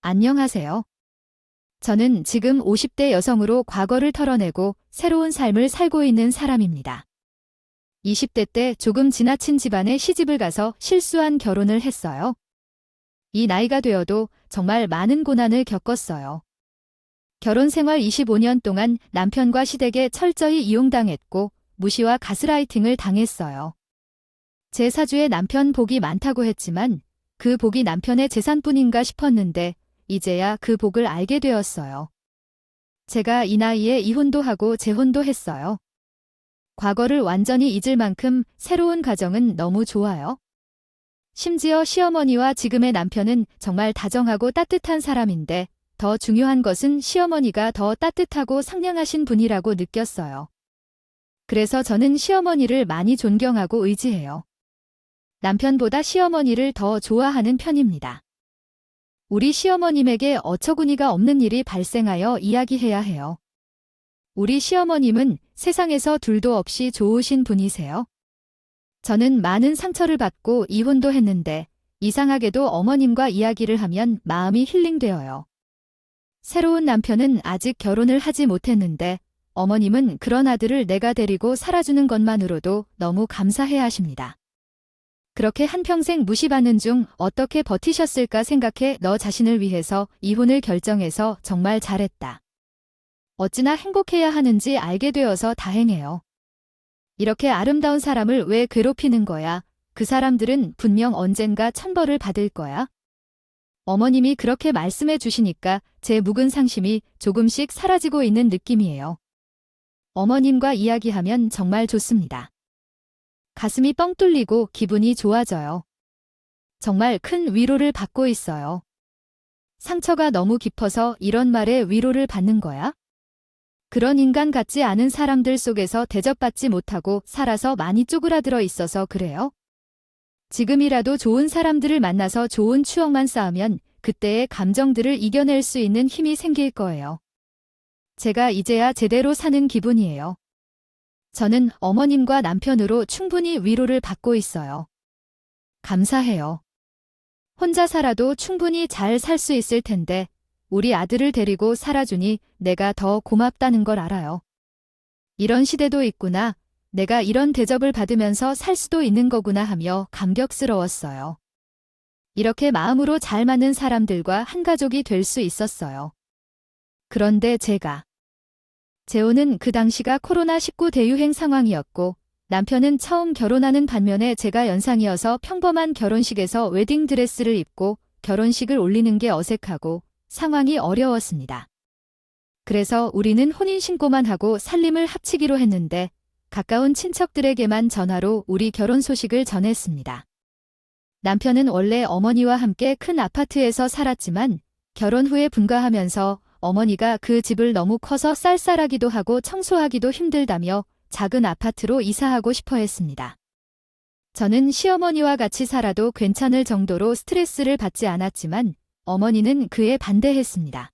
안녕하세요. 저는 지금 50대 여성으로 과거를 털어내고 새로운 삶을 살고 있는 사람입니다. 20대 때 조금 지나친 집안에 시집을 가서 실수한 결혼을 했어요. 이 나이가 되어도 정말 많은 고난을 겪었어요. 결혼 생활 25년 동안 남편과 시댁에 철저히 이용당했고 무시와 가스라이팅을 당했어요. 제 사주에 남편 복이 많다고 했지만 그 복이 남편의 재산뿐인가 싶었는데 이제야 그 복을 알게 되었어요. 제가 이 나이에 이혼도 하고 재혼도 했어요. 과거를 완전히 잊을 만큼 새로운 가정은 너무 좋아요. 심지어 시어머니와 지금의 남편은 정말 다정하고 따뜻한 사람인데 더 중요한 것은 시어머니가 더 따뜻하고 상냥하신 분이라고 느꼈어요. 그래서 저는 시어머니를 많이 존경하고 의지해요. 남편보다 시어머니를 더 좋아하는 편입니다. 우리 시어머님에게 어처구니가 없는 일이 발생하여 이야기해야 해요. 우리 시어머님은 세상에서 둘도 없이 좋으신 분이세요. 저는 많은 상처를 받고 이혼도 했는데 이상하게도 어머님과 이야기를 하면 마음이 힐링되어요. 새로운 남편은 아직 결혼을 하지 못했는데 어머님은 그런 아들을 내가 데리고 살아주는 것만으로도 너무 감사해 하십니다. 그렇게 한평생 무시받는 중 어떻게 버티셨을까 생각해 너 자신을 위해서 이혼을 결정해서 정말 잘했다. 어찌나 행복해야 하는지 알게 되어서 다행해요. 이렇게 아름다운 사람을 왜 괴롭히는 거야? 그 사람들은 분명 언젠가 천벌을 받을 거야. 어머님이 그렇게 말씀해 주시니까 제 묵은 상심이 조금씩 사라지고 있는 느낌이에요. 어머님과 이야기하면 정말 좋습니다. 가슴이 뻥 뚫리고 기분이 좋아져요. 정말 큰 위로를 받고 있어요. 상처가 너무 깊어서 이런 말에 위로를 받는 거야? 그런 인간 같지 않은 사람들 속에서 대접받지 못하고 살아서 많이 쪼그라들어 있어서 그래요? 지금이라도 좋은 사람들을 만나서 좋은 추억만 쌓으면 그때의 감정들을 이겨낼 수 있는 힘이 생길 거예요. 제가 이제야 제대로 사는 기분이에요. 저는 어머님과 남편으로 충분히 위로를 받고 있어요. 감사해요. 혼자 살아도 충분히 잘 살 수 있을 텐데 우리 아들을 데리고 살아주니 내가 더 고맙다는 걸 알아요. 이런 시대도 있구나. 내가 이런 대접을 받으면서 살 수도 있는 거구나 하며 감격스러웠어요. 이렇게 마음으로 잘 맞는 사람들과 한 가족이 될 수 있었어요. 그런데 재혼은 그 당시가 코로나19 대유행 상황이었고 남편은 처음 결혼하는 반면에 제가 연상이어서 평범한 결혼식에서 웨딩드레스를 입고 결혼식을 올리는 게 어색하고 상황이 어려웠습니다. 그래서 우리는 혼인신고만 하고 살림을 합치기로 했는데 가까운 친척들에게만 전화로 우리 결혼 소식을 전했습니다. 남편은 원래 어머니와 함께 큰 아파트에서 살았지만 결혼 후에 분가하면서 어머니가 그 집을 너무 커서 쌀쌀하기도 하고 청소하기도 힘들다며 작은 아파트로 이사하고 싶어 했습니다. 저는 시어머니와 같이 살아도 괜찮을 정도로 스트레스를 받지 않았지만 어머니는 그에 반대했습니다.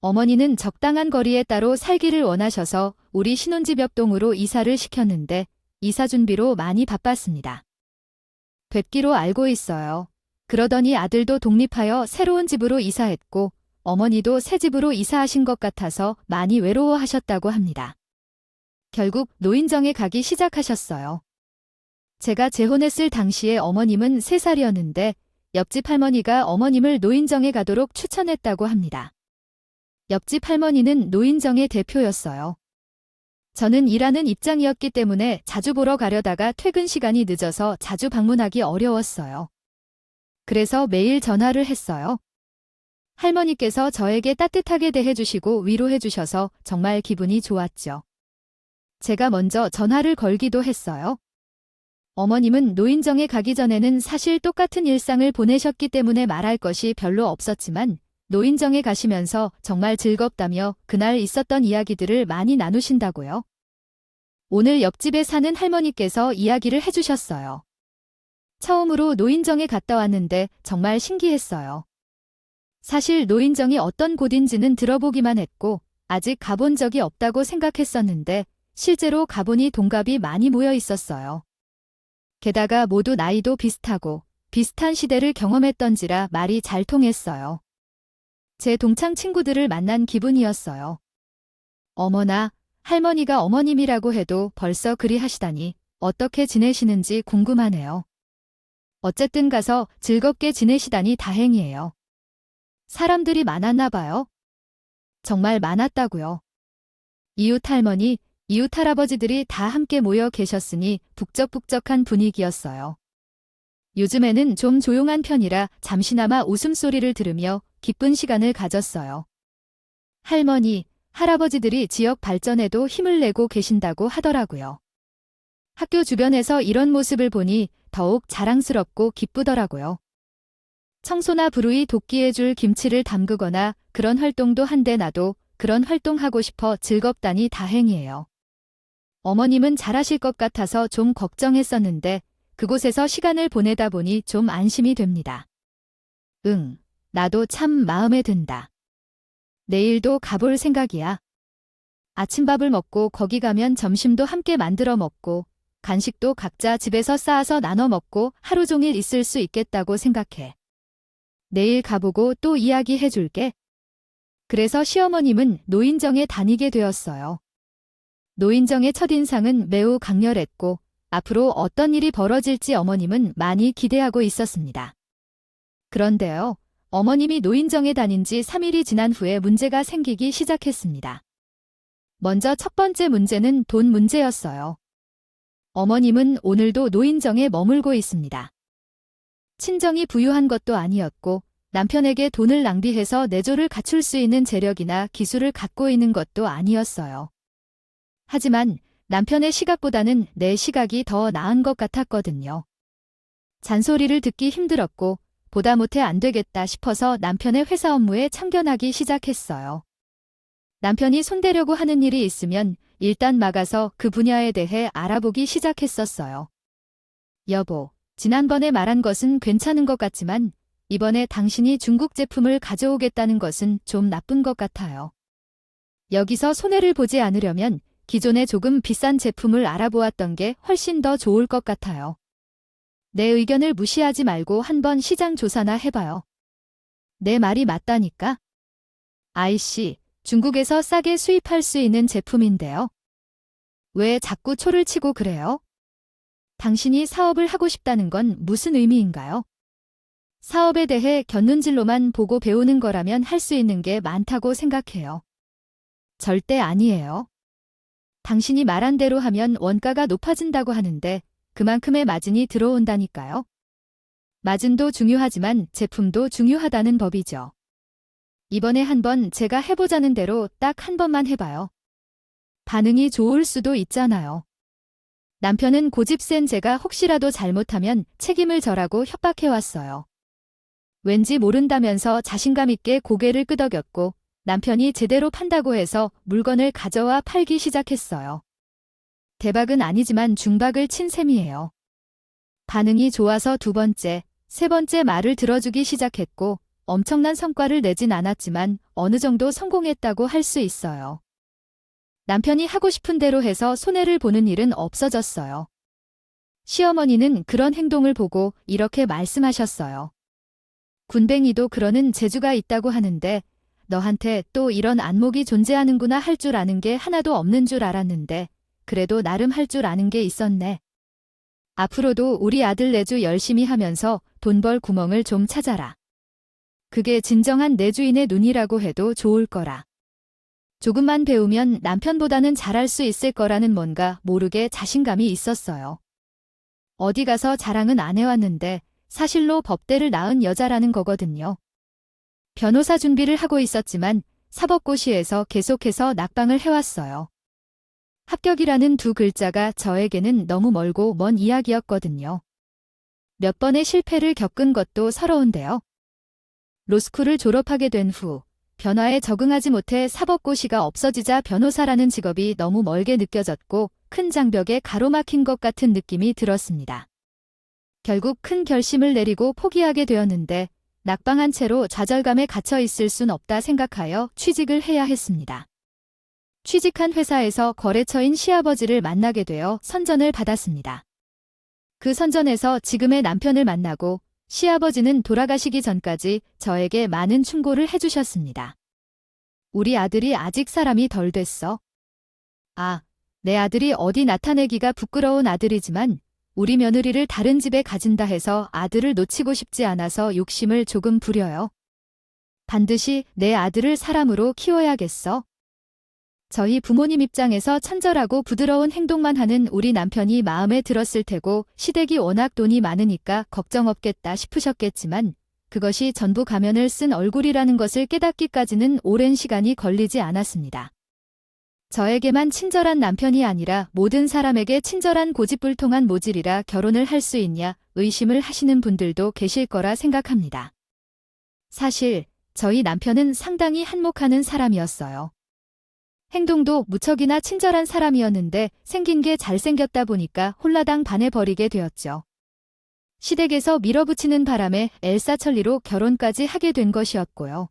어머니는 적당한 거리에 따로 살기를 원하셔서 우리 신혼집 옆동으로 이사를 시켰는데 이사 준비로 많이 바빴습니다. 뵙기로 알고 있어요. 그러더니 아들도 독립하여 새로운 집으로 이사했고 어머니도 새 집으로 이사하신 것 같아서 많이 외로워하셨다고 합니다. 결국 노인정에 가기 시작하셨어요. 제가 재혼했을 당시에 어머님은 3살이었는데 옆집 할머니가 어머님을 노인정에 가도록 추천했다고 합니다. 옆집 할머니는 노인정의 대표였어요. 저는 일하는 입장이었기 때문에 자주 보러 가려다가 퇴근 시간이 늦어서 자주 방문하기 어려웠어요. 그래서 매일 전화를 했어요. 할머니께서 저에게 따뜻하게 대해주시고 위로해주셔서 정말 기분이 좋았죠. 제가 먼저 전화를 걸기도 했어요. 어머님은 노인정에 가기 전에는 사실 똑같은 일상을 보내셨기 때문에 말할 것이 별로 없었지만 노인정에 가시면서 정말 즐겁다며 그날 있었던 이야기들을 많이 나누신다고요. 오늘 옆집에 사는 할머니께서 이야기를 해주셨어요. 처음으로 노인정에 갔다 왔는데 정말 신기했어요. 사실 노인정이 어떤 곳인지는 들어보기만 했고 아직 가본 적이 없다고 생각했었는데 실제로 가보니 동갑이 많이 모여 있었어요. 게다가 모두 나이도 비슷하고 비슷한 시대를 경험했던지라 말이 잘 통했어요. 제 동창 친구들을 만난 기분이었어요. 어머나, 할머니가 어머님이라고 해도 벌써 그리 하시다니 어떻게 지내시는지 궁금하네요. 어쨌든 가서 즐겁게 지내시다니 다행이에요. 사람들이 많았나 봐요. 정말 많았다고요. 이웃 할머니, 이웃 할아버지들이 다 함께 모여 계셨으니 북적북적한 분위기였어요. 요즘에는 좀 조용한 편이라 잠시나마 웃음소리를 들으며 기쁜 시간을 가졌어요. 할머니, 할아버지들이 지역 발전에도 힘을 내고 계신다고 하더라고요. 학교 주변에서 이런 모습을 보니 더욱 자랑스럽고 기쁘더라고요. 청소나 부루이 돕기에 줄 김치를 담그거나 그런 활동도 한데 나도 그런 활동하고 싶어 즐겁다니 다행이에요. 어머님은 잘하실 것 같아서 좀 걱정했었는데 그곳에서 시간을 보내다 보니 좀 안심이 됩니다. 응, 나도 참 마음에 든다. 내일도 가볼 생각이야. 아침밥을 먹고 거기 가면 점심도 함께 만들어 먹고 간식도 각자 집에서 싸서 나눠 먹고 하루 종일 있을 수 있겠다고 생각해. 내일 가보고 또 이야기해 줄게. 그래서 시어머님은 노인정에 다니게 되었어요. 노인정의 첫인상은 매우 강렬했고 앞으로 어떤 일이 벌어질지 어머님은 많이 기대하고 있었습니다. 그런데요, 어머님이 노인정에 다닌 지 3일이 지난 후에 문제가 생기기 시작했습니다. 먼저 첫 번째 문제는 돈 문제였어요. 어머님은 오늘도 노인정에 머물고 있습니다. 친정이 부유한 것도 아니었고 남편에게 돈을 낭비해서 내조를 갖출 수 있는 재력이나 기술을 갖고 있는 것도 아니었어요. 하지만 남편의 시각보다는 내 시각이 더 나은 것 같았거든요. 잔소리를 듣기 힘들었고 보다 못해 안 되겠다 싶어서 남편의 회사 업무에 참견하기 시작했어요. 남편이 손대려고 하는 일이 있으면 일단 막아서 그 분야에 대해 알아보기 시작했었어요. 여보, 지난번에 말한 것은 괜찮은 것 같지만 이번에 당신이 중국 제품을 가져오겠다는 것은 좀 나쁜 것 같아요. 여기서 손해를 보지 않으려면 기존에 조금 비싼 제품을 알아보았던 게 훨씬 더 좋을 것 같아요. 내 의견을 무시하지 말고 한번 시장 조사나 해봐요. 내 말이 맞다니까? 아이씨, 중국에서 싸게 수입할 수 있는 제품인데요. 왜 자꾸 초를 치고 그래요? 당신이 사업을 하고 싶다는 건 무슨 의미인가요? 사업에 대해 곁눈질로만 보고 배우는 거라면 할 수 있는 게 많다고 생각해요. 절대 아니에요. 당신이 말한 대로 하면 원가가 높아진다고 하는데 그만큼의 마진이 들어온다니까요. 마진도 중요하지만 제품도 중요하다는 법이죠. 이번에 한번 제가 해보자는 대로 딱 한 번만 해봐요. 반응이 좋을 수도 있잖아요. 남편은 고집 센 제가 혹시라도 잘못하면 책임을 져라고 협박해왔어요. 왠지 모른다면서 자신감 있게 고개를 끄덕였고 남편이 제대로 판다고 해서 물건을 가져와 팔기 시작했어요. 대박은 아니지만 중박을 친 셈이에요. 반응이 좋아서 두 번째, 세 번째 말을 들어주기 시작했고 엄청난 성과를 내진 않았지만 어느 정도 성공했다고 할 수 있어요. 남편이 하고 싶은 대로 해서 손해를 보는 일은 없어졌어요. 시어머니는 그런 행동을 보고 이렇게 말씀하셨어요. 군뱅이도 그러는 재주가 있다고 하는데 너한테 또 이런 안목이 존재하는구나 할 줄 아는 게 하나도 없는 줄 알았는데 그래도 나름 할 줄 아는 게 있었네. 앞으로도 우리 아들 내주 열심히 하면서 돈 벌 구멍을 좀 찾아라. 그게 진정한 내주인의 눈이라고 해도 좋을 거라. 조금만 배우면 남편보다는 잘할 수 있을 거라는 뭔가 모르게 자신감이 있었어요. 어디 가서 자랑은 안 해왔는데 사실로 법대를 낳은 여자라는 거거든요. 변호사 준비를 하고 있었지만 사법고시에서 계속해서 낙방을 해왔어요. 합격이라는 두 글자가 저에게는 너무 멀고 먼 이야기였거든요. 몇 번의 실패를 겪은 것도 서러운데요. 로스쿨을 졸업하게 된 후 변화에 적응하지 못해 사법고시가 없어지자 변호사라는 직업이 너무 멀게 느껴졌고 큰 장벽에 가로막힌 것 같은 느낌이 들었습니다. 결국 큰 결심을 내리고 포기하게 되었는데 낙방한 채로 좌절감에 갇혀 있을 순 없다 생각하여 취직을 해야 했습니다. 취직한 회사에서 거래처인 시아버지를 만나게 되어 선전을 받았습니다. 그 선전에서 지금의 남편을 만나고 시아버지는 돌아가시기 전까지 저에게 많은 충고를 해주셨습니다. 우리 아들이 아직 사람이 덜 됐어. 아, 내 아들이 어디 나타내기가 부끄러운 아들이지만 우리 며느리를 다른 집에 가진다 해서 아들을 놓치고 싶지 않아서 욕심을 조금 부려요. 반드시 내 아들을 사람으로 키워야겠어. 저희 부모님 입장에서 친절하고 부드러운 행동만 하는 우리 남편이 마음에 들었을 테고 시댁이 워낙 돈이 많으니까 걱정 없겠다 싶으셨겠지만 그것이 전부 가면을 쓴 얼굴이라는 것을 깨닫기까지는 오랜 시간이 걸리지 않았습니다. 저에게만 친절한 남편이 아니라 모든 사람에게 친절한 고집불통한 모질이라 결혼을 할 수 있냐 의심을 하시는 분들도 계실 거라 생각합니다. 사실 저희 남편은 상당히 한몫하는 사람이었어요. 행동도 무척이나 친절한 사람이었는데 생긴 게 잘생겼다 보니까 홀라당 반해버리게 되었죠. 시댁에서 밀어붙이는 바람에 엘사천리로 결혼까지 하게 된 것이었고요.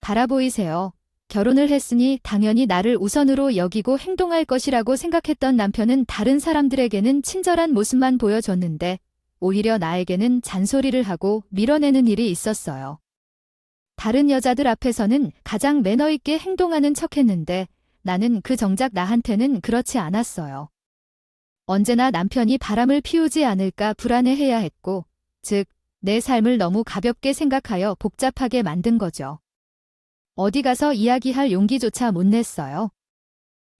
바라보이세요. 결혼을 했으니 당연히 나를 우선으로 여기고 행동할 것이라고 생각했던 남편은 다른 사람들에게는 친절한 모습만 보여줬는데 오히려 나에게는 잔소리를 하고 밀어내는 일이 있었어요. 다른 여자들 앞에서는 가장 매너 있게 행동하는 척했는데 나는 그 정작 나한테는 그렇지 않았어요. 언제나 남편이 바람을 피우지 않을까 불안해해야 했고, 즉, 내 삶을 너무 가볍게 생각하여 복잡하게 만든 거죠. 어디 가서 이야기할 용기조차 못 냈어요.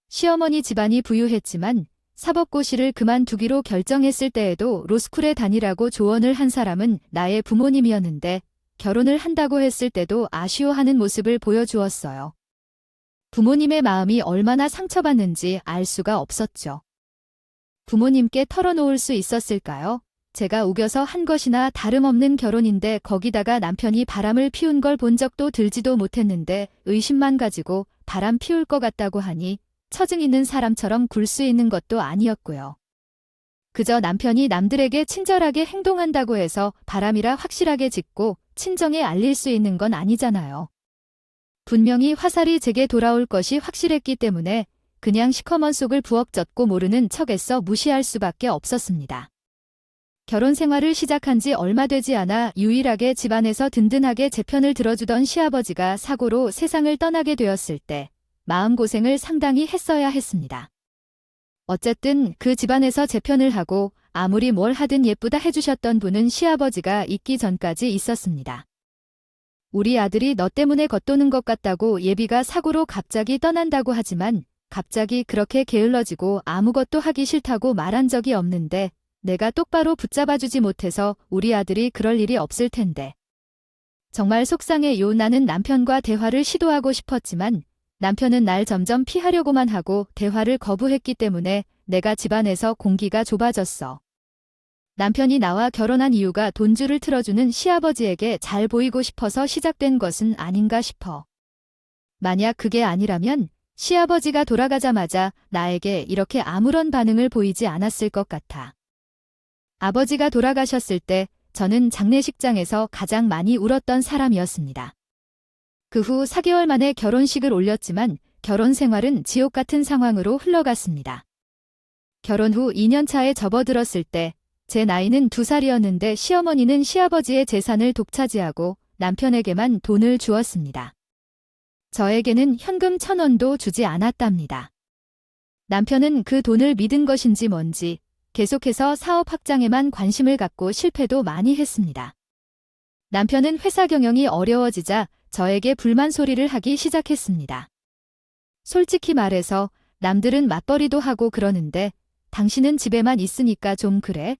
시어머니 집안이 부유했지만 사법고시를 그만두기로 결정했을 때에도 로스쿨에 다니라고 조언을 한 사람은 나의 부모님이었는데 결혼을 한다고 했을 때도 아쉬워하는 모습을 보여주었어요. 부모님의 마음이 얼마나 상처받는지 알 수가 없었죠. 부모님께 털어놓을 수 있었을까요? 제가 우겨서 한 것이나 다름없는 결혼인데 거기다가 남편이 바람을 피운 걸 본 적도 들지도 못했는데 의심만 가지고 바람 피울 것 같다고 하니 처증 있는 사람처럼 굴 수 있는 것도 아니었고요. 그저 남편이 남들에게 친절하게 행동한다고 해서 바람이라 확실하게 짓고 친정에 알릴 수 있는 건 아니잖아요. 분명히 화살이 제게 돌아올 것이 확실했기 때문에 그냥 시커먼 속을 부엌 젖고 모르는 척에서 무시할 수밖에 없었습니다. 결혼 생활을 시작한 지 얼마 되지 않아 유일하게 집안에서 든든하게 제 편을 들어주던 시아버지가 사고로 세상을 떠나게 되었을 때 마음고생을 상당히 했어야 했습니다. 어쨌든 그 집안에서 제 편을 하고 아무리 뭘 하든 예쁘다 해주셨던 분은 시아버지가 있기 전까지 있었습니다. 우리 아들이 너 때문에 겉도는 것 같다고 예비가 사고로 갑자기 떠난다고 하지만 갑자기 그렇게 게을러지고 아무것도 하기 싫다고 말한 적이 없는데 내가 똑바로 붙잡아주지 못해서 우리 아들이 그럴 일이 없을 텐데. 정말 속상해요. 나는 남편과 대화를 시도하고 싶었지만 남편은 날 점점 피하려고만 하고 대화를 거부했기 때문에 내가 집안에서 공기가 좁아졌어. 남편이 나와 결혼한 이유가 돈줄을 틀어주는 시아버지에게 잘 보이고 싶어서 시작된 것은 아닌가 싶어. 만약 그게 아니라면 시아버지가 돌아가자마자 나에게 이렇게 아무런 반응을 보이지 않았을 것 같아. 아버지가 돌아가셨을 때 저는 장례식장에서 가장 많이 울었던 사람이었습니다. 그 후 4개월 만에 결혼식을 올렸지만 결혼 생활은 지옥 같은 상황으로 흘러갔습니다. 결혼 후 2년 차에 접어들었을 때 제 나이는 2살이었는데 시어머니는 시아버지의 재산을 독차지하고 남편에게만 돈을 주었습니다. 저에게는 현금 1,000원도 주지 않았답니다. 남편은 그 돈을 믿은 것인지 뭔지 계속해서 사업 확장에만 관심을 갖고 실패도 많이 했습니다. 남편은 회사 경영이 어려워지자 저에게 불만 소리를 하기 시작했습니다. 솔직히 말해서 남들은 맞벌이도 하고 그러는데 당신은 집에만 있으니까 좀 그래?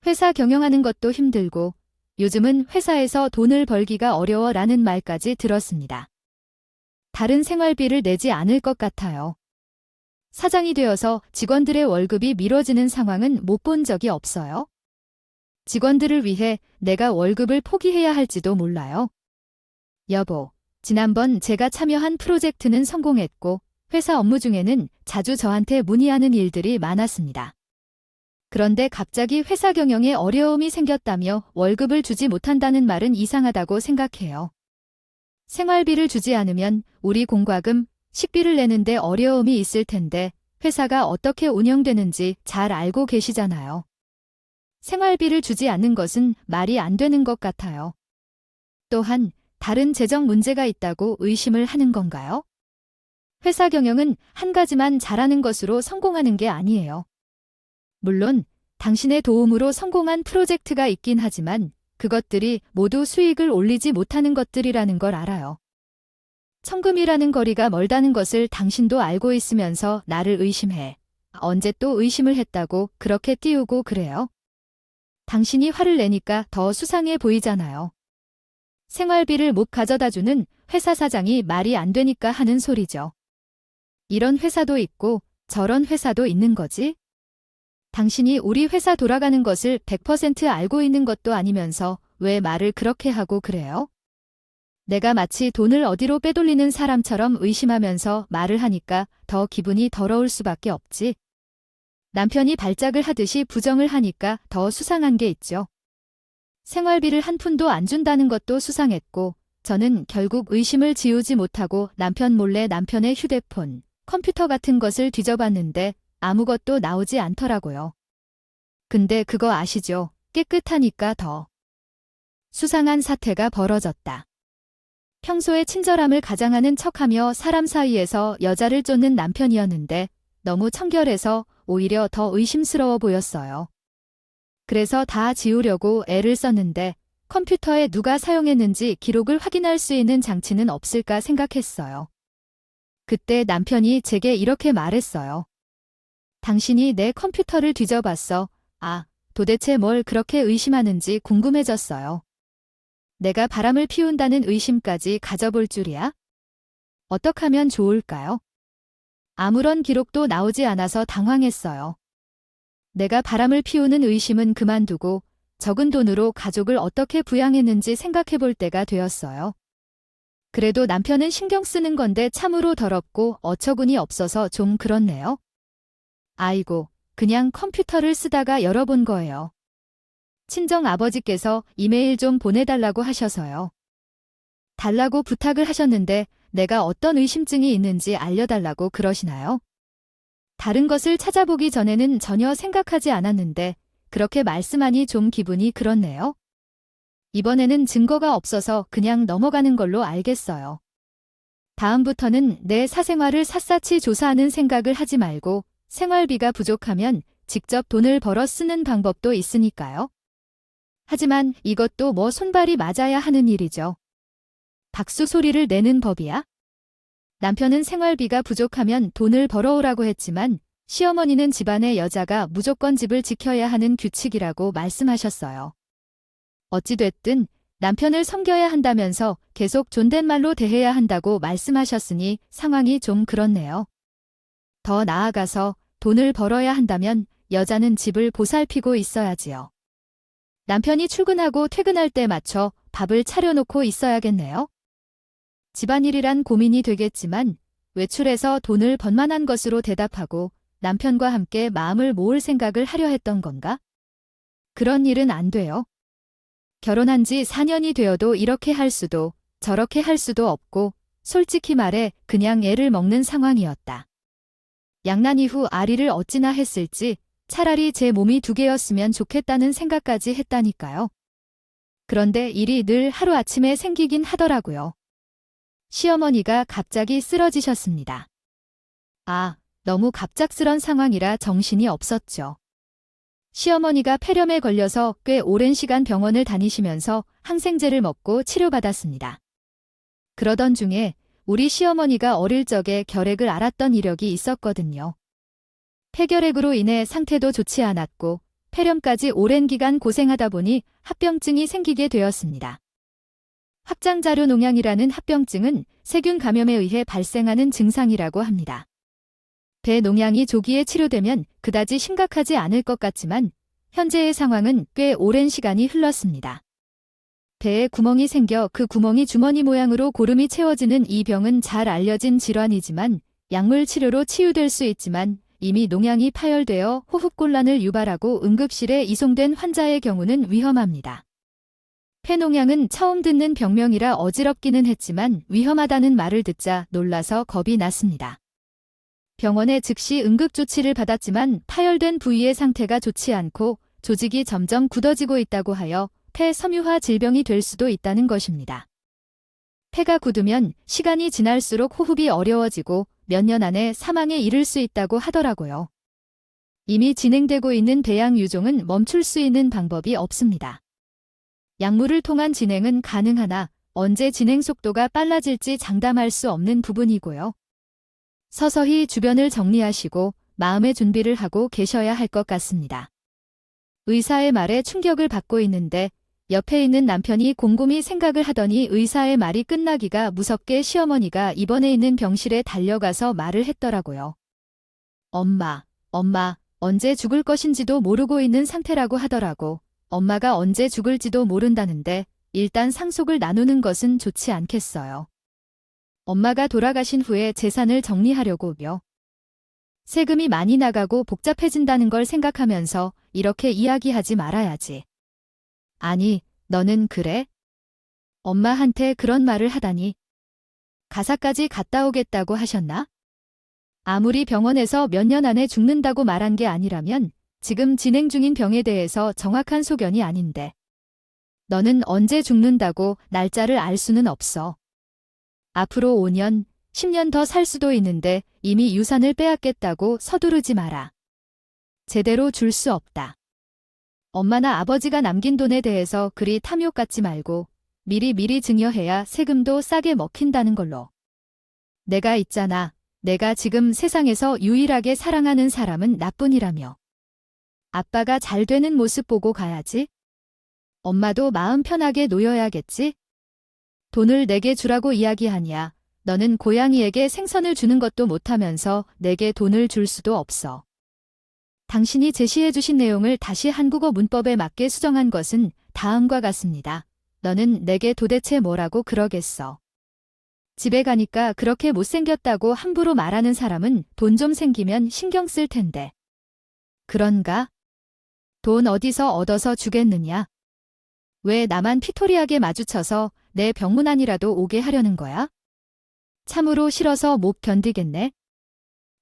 회사 경영하는 것도 힘들고 요즘은 회사에서 돈을 벌기가 어려워라는 말까지 들었습니다. 다른 생활비를 내지 않을 것 같아요. 사장이 되어서 직원들의 월급이 미뤄지는 상황은 못 본 적이 없어요. 직원들을 위해 내가 월급을 포기해야 할지도 몰라요. 여보, 지난번 제가 참여한 프로젝트는 성공했고 회사 업무 중에는 자주 저한테 문의하는 일들이 많았습니다. 그런데 갑자기 회사 경영에 어려움이 생겼다며 월급을 주지 못한다는 말은 이상하다고 생각해요. 생활비를 주지 않으면 우리 공과금, 식비를 내는데 어려움이 있을 텐데 회사가 어떻게 운영되는지 잘 알고 계시잖아요. 생활비를 주지 않는 것은 말이 안 되는 것 같아요. 또한 다른 재정 문제가 있다고 의심을 하는 건가요? 회사 경영은 한 가지만 잘하는 것으로 성공하는 게 아니에요. 물론 당신의 도움으로 성공한 프로젝트가 있긴 하지만 그것들이 모두 수익을 올리지 못하는 것들이라는 걸 알아요. 천금이라는 거리가 멀다는 것을 당신도 알고 있으면서 나를 의심해. 언제 또 의심을 했다고 그렇게 띄우고 그래요? 당신이 화를 내니까 더 수상해 보이잖아요. 생활비를 못 가져다주는 회사 사장이 말이 안 되니까 하는 소리죠. 이런 회사도 있고 저런 회사도 있는 거지? 당신이 우리 회사 돌아가는 것을 100% 알고 있는 것도 아니면서 왜 말을 그렇게 하고 그래요? 내가 마치 돈을 어디로 빼돌리는 사람처럼 의심하면서 말을 하니까 더 기분이 더러울 수밖에 없지. 남편이 발작을 하듯이 부정을 하니까 더 수상한 게 있죠. 생활비를 한 푼도 안 준다는 것도 수상했고 저는 결국 의심을 지우지 못하고 남편 몰래 남편의 휴대폰, 컴퓨터 같은 것을 뒤져봤는데 아무것도 나오지 않더라고요. 근데 그거 아시죠? 깨끗하니까 더 수상한 사태가 벌어졌다. 평소에 친절함을 가장하는 척하며 사람 사이에서 여자를 쫓는 남편이었는데 너무 청결해서 오히려 더 의심스러워 보였어요. 그래서 다 지우려고 애를 썼는데 컴퓨터에 누가 사용했는지 기록을 확인할 수 있는 장치는 없을까 생각했어요. 그때 남편이 제게 이렇게 말했어요. 당신이 내 컴퓨터를 뒤져봤어. 아, 도대체 뭘 그렇게 의심하는지 궁금해졌어요. 내가 바람을 피운다는 의심까지 가져볼 줄이야? 어떻게 하면 좋을까요? 아무런 기록도 나오지 않아서 당황했어요. 내가 바람을 피우는 의심은 그만두고 적은 돈으로 가족을 어떻게 부양했는지 생각해 볼 때가 되었어요. 그래도 남편은 신경 쓰는 건데 참으로 더럽고 어처구니 없어서 좀 그렇네요. 아이고, 그냥 컴퓨터를 쓰다가 열어본 거예요. 친정 아버지께서 이메일 좀 보내달라고 하셔서요. 달라고 부탁을 하셨는데 내가 어떤 의심증이 있는지 알려달라고 그러시나요? 다른 것을 찾아보기 전에는 전혀 생각하지 않았는데 그렇게 말씀하니 좀 기분이 그렇네요. 이번에는 증거가 없어서 그냥 넘어가는 걸로 알겠어요. 다음부터는 내 사생활을 샅샅이 조사하는 생각을 하지 말고 생활비가 부족하면 직접 돈을 벌어 쓰는 방법도 있으니까요. 하지만 이것도 뭐 손발이 맞아야 하는 일이죠. 박수 소리를 내는 법이야? 남편은 생활비가 부족하면 돈을 벌어오라고 했지만 시어머니는 집안의 여자가 무조건 집을 지켜야 하는 규칙이라고 말씀하셨어요. 어찌됐든 남편을 섬겨야 한다면서 계속 존댓말로 대해야 한다고 말씀하셨으니 상황이 좀 그렇네요. 더 나아가서 돈을 벌어야 한다면 여자는 집을 보살피고 있어야지요. 남편이 출근하고 퇴근할 때 맞춰 밥을 차려놓고 있어야겠네요. 집안일이란 고민이 되겠지만 외출해서 돈을 번만한 것으로 대답하고 남편과 함께 마음을 모을 생각을 하려 했던 건가? 그런 일은 안 돼요. 결혼한 지 4년이 되어도 이렇게 할 수도 저렇게 할 수도 없고 솔직히 말해 그냥 애를 먹는 상황이었다. 양난 이후 아리를 어찌나 했을지 차라리 제 몸이 2개였으면 좋겠다는 생각까지 했다니까요. 그런데 일이 늘 하루아침에 생기긴 하더라고요. 시어머니가 갑자기 쓰러지셨습니다. 아, 너무 갑작스런 상황이라 정신이 없었죠. 시어머니가 폐렴에 걸려서 꽤 오랜 시간 병원을 다니시면서 항생제를 먹고 치료받았습니다. 그러던 중에 우리 시어머니가 어릴 적에 결핵을 앓았던 이력이 있었거든요. 폐결핵으로 인해 상태도 좋지 않았고 폐렴까지 오랜 기간 고생하다 보니 합병증이 생기게 되었습니다. 확장자료 농양이라는 합병증은 세균 감염에 의해 발생하는 증상이라고 합니다. 배 농양이 조기에 치료되면 그다지 심각하지 않을 것 같지만 현재의 상황은 꽤 오랜 시간이 흘렀습니다. 배에 구멍이 생겨 그 구멍이 주머니 모양으로 고름이 채워지는 이 병은 잘 알려진 질환이지만 약물 치료로 치유될 수 있지만 이미 농양이 파열되어 호흡곤란을 유발하고 응급실에 이송된 환자의 경우는 위험합니다. 폐농양은 처음 듣는 병명이라 어지럽기는 했지만 위험하다는 말을 듣자 놀라서 겁이 났습니다. 병원에 즉시 응급조치를 받았지만 파열된 부위의 상태가 좋지 않고 조직이 점점 굳어지고 있다고 하여 폐섬유화 질병이 될 수도 있다는 것입니다. 폐가 굳으면 시간이 지날수록 호흡이 어려워지고 몇 년 안에 사망에 이를 수 있다고 하더라고요. 이미 진행되고 있는 배양 유종은 멈출 수 있는 방법이 없습니다. 약물을 통한 진행은 가능하나 언제 진행 속도가 빨라질지 장담할 수 없는 부분이고요. 서서히 주변을 정리하시고 마음의 준비를 하고 계셔야 할 것 같습니다. 의사의 말에 충격을 받고 있는데 옆에 있는 남편이 곰곰이 생각을 하더니 의사의 말이 끝나기가 무섭게 시어머니가 입원해 있는 병실에 달려가서 말을 했더라고요. 엄마, 언제 죽을 것인지도 모르고 있는 상태라고 하더라고. 엄마가 언제 죽을지도 모른다는데 일단 상속을 나누는 것은 좋지 않겠어요. 엄마가 돌아가신 후에 재산을 정리하려고요. 세금이 많이 나가고 복잡해진다는 걸 생각하면서 이렇게 이야기하지 말아야지. 아니, 너는 그래? 엄마한테 그런 말을 하다니. 가사까지 갔다 오겠다고 하셨나? 아무리 병원에서 몇 년 안에 죽는다고 말한 게 아니라면 지금 진행 중인 병에 대해서 정확한 소견이 아닌데. 너는 언제 죽는다고 날짜를 알 수는 없어. 앞으로 5년, 10년 더 살 수도 있는데 이미 유산을 빼앗겠다고 서두르지 마라. 제대로 줄 수 없다. 엄마나 아버지가 남긴 돈에 대해서 그리 탐욕 갖지 말고 미리 증여해야 세금도 싸게 먹힌다는 걸로. 내가 있잖아. 내가 지금 세상에서 유일하게 사랑하는 사람은 나뿐이라며. 아빠가 잘 되는 모습 보고 가야지. 엄마도 마음 편하게 놓여야겠지? 돈을 내게 주라고 이야기하냐. 너는 고양이에게 생선을 주는 것도 못하면서 내게 돈을 줄 수도 없어. 당신이 제시해 주신 내용을 다시 한국어 문법에 맞게 수정한 것은 다음과 같습니다. 너는 내게 도대체 뭐라고 그러겠어. 집에 가니까 그렇게 못생겼다고 함부로 말하는 사람은 돈 좀 생기면 신경 쓸 텐데. 그런가? 돈 어디서 얻어서 주겠느냐? 왜 나만 피토리하게 마주쳐서 내 병문안이라도 오게 하려는 거야? 참으로 싫어서 못 견디겠네.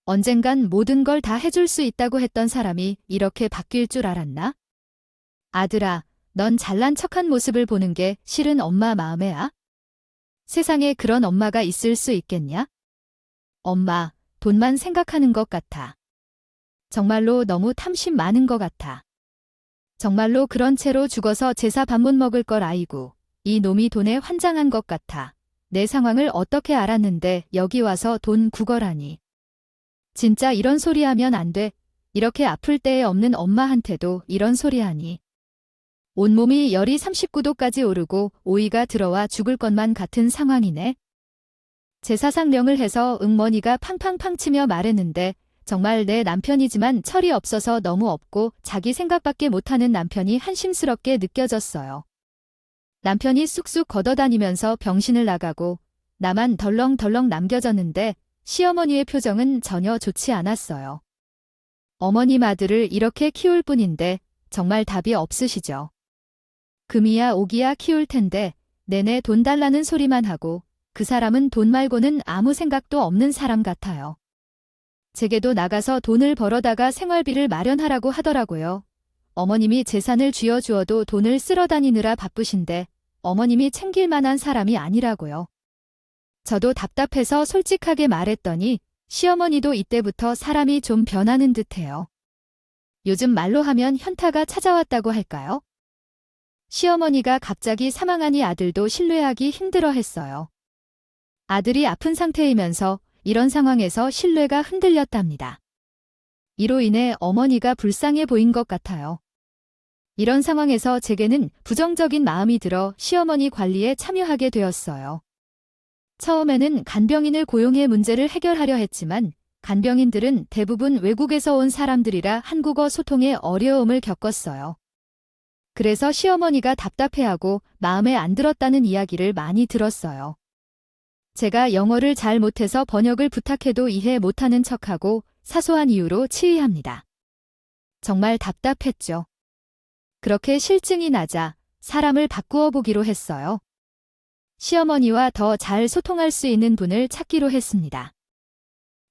언젠간 모든 걸 다 해줄 수 있다고 했던 사람이 이렇게 바뀔 줄 알았나? 아들아, 넌 잘난 척한 모습을 보는 게 싫은 엄마 마음에야? 세상에 그런 엄마가 있을 수 있겠냐? 엄마, 돈만 생각하는 것 같아. 정말로 너무 탐심 많은 것 같아. 정말로 그런 채로 죽어서 제사 밥 못 먹을 걸 아이고, 이 놈이 돈에 환장한 것 같아. 내 상황을 어떻게 알았는데 여기 와서 돈 구걸하니. 진짜 이런 소리 하면 안 돼. 이렇게 아플 때에 없는 엄마한테도 이런 소리 하니. 온몸이 열이 39도까지 오르고 오이가 들어와 죽을 것만 같은 상황이네. 제사상령을 해서 응머니가 팡팡팡 치며 말했는데 정말 내 남편이지만 철이 없어서 너무 없고 자기 생각밖에 못하는 남편이 한심스럽게 느껴졌어요. 남편이 쑥쑥 걷어다니면서 병신을 나가고 나만 덜렁덜렁 남겨졌는데 시어머니의 표정은 전혀 좋지 않았어요. 어머님 아들을 이렇게 키울 뿐인데 정말 답이 없으시죠. 금이야 오기야 키울 텐데 내내 돈 달라는 소리만 하고 그 사람은 돈 말고는 아무 생각도 없는 사람 같아요. 제게도 나가서 돈을 벌어다가 생활비를 마련하라고 하더라고요. 어머님이 재산을 쥐어주어도 돈을 쓸어 다니느라 바쁘신데 어머님이 챙길 만한 사람이 아니라고요. 저도 답답해서 솔직하게 말했더니 시어머니도 이때부터 사람이 좀 변하는 듯해요. 요즘 말로 하면 현타가 찾아왔다고 할까요? 시어머니가 갑자기 사망하니 아들도 신뢰하기 힘들어했어요. 아들이 아픈 상태이면서 이런 상황에서 신뢰가 흔들렸답니다. 이로 인해 어머니가 불쌍해 보인 것 같아요. 이런 상황에서 제게는 부정적인 마음이 들어 시어머니 관리에 참여하게 되었어요. 처음에는 간병인을 고용해 문제를 해결하려 했지만 간병인들은 대부분 외국에서 온 사람들이라 한국어 소통에 어려움을 겪었어요. 그래서 시어머니가 답답해하고 마음에 안 들었다는 이야기를 많이 들었어요. 제가 영어를 잘 못해서 번역을 부탁해도 이해 못하는 척하고 사소한 이유로 치의합니다. 정말 답답했죠. 그렇게 실증이 나자 사람을 바꾸어 보기로 했어요. 시어머니와 더 잘 소통할 수 있는 분을 찾기로 했습니다.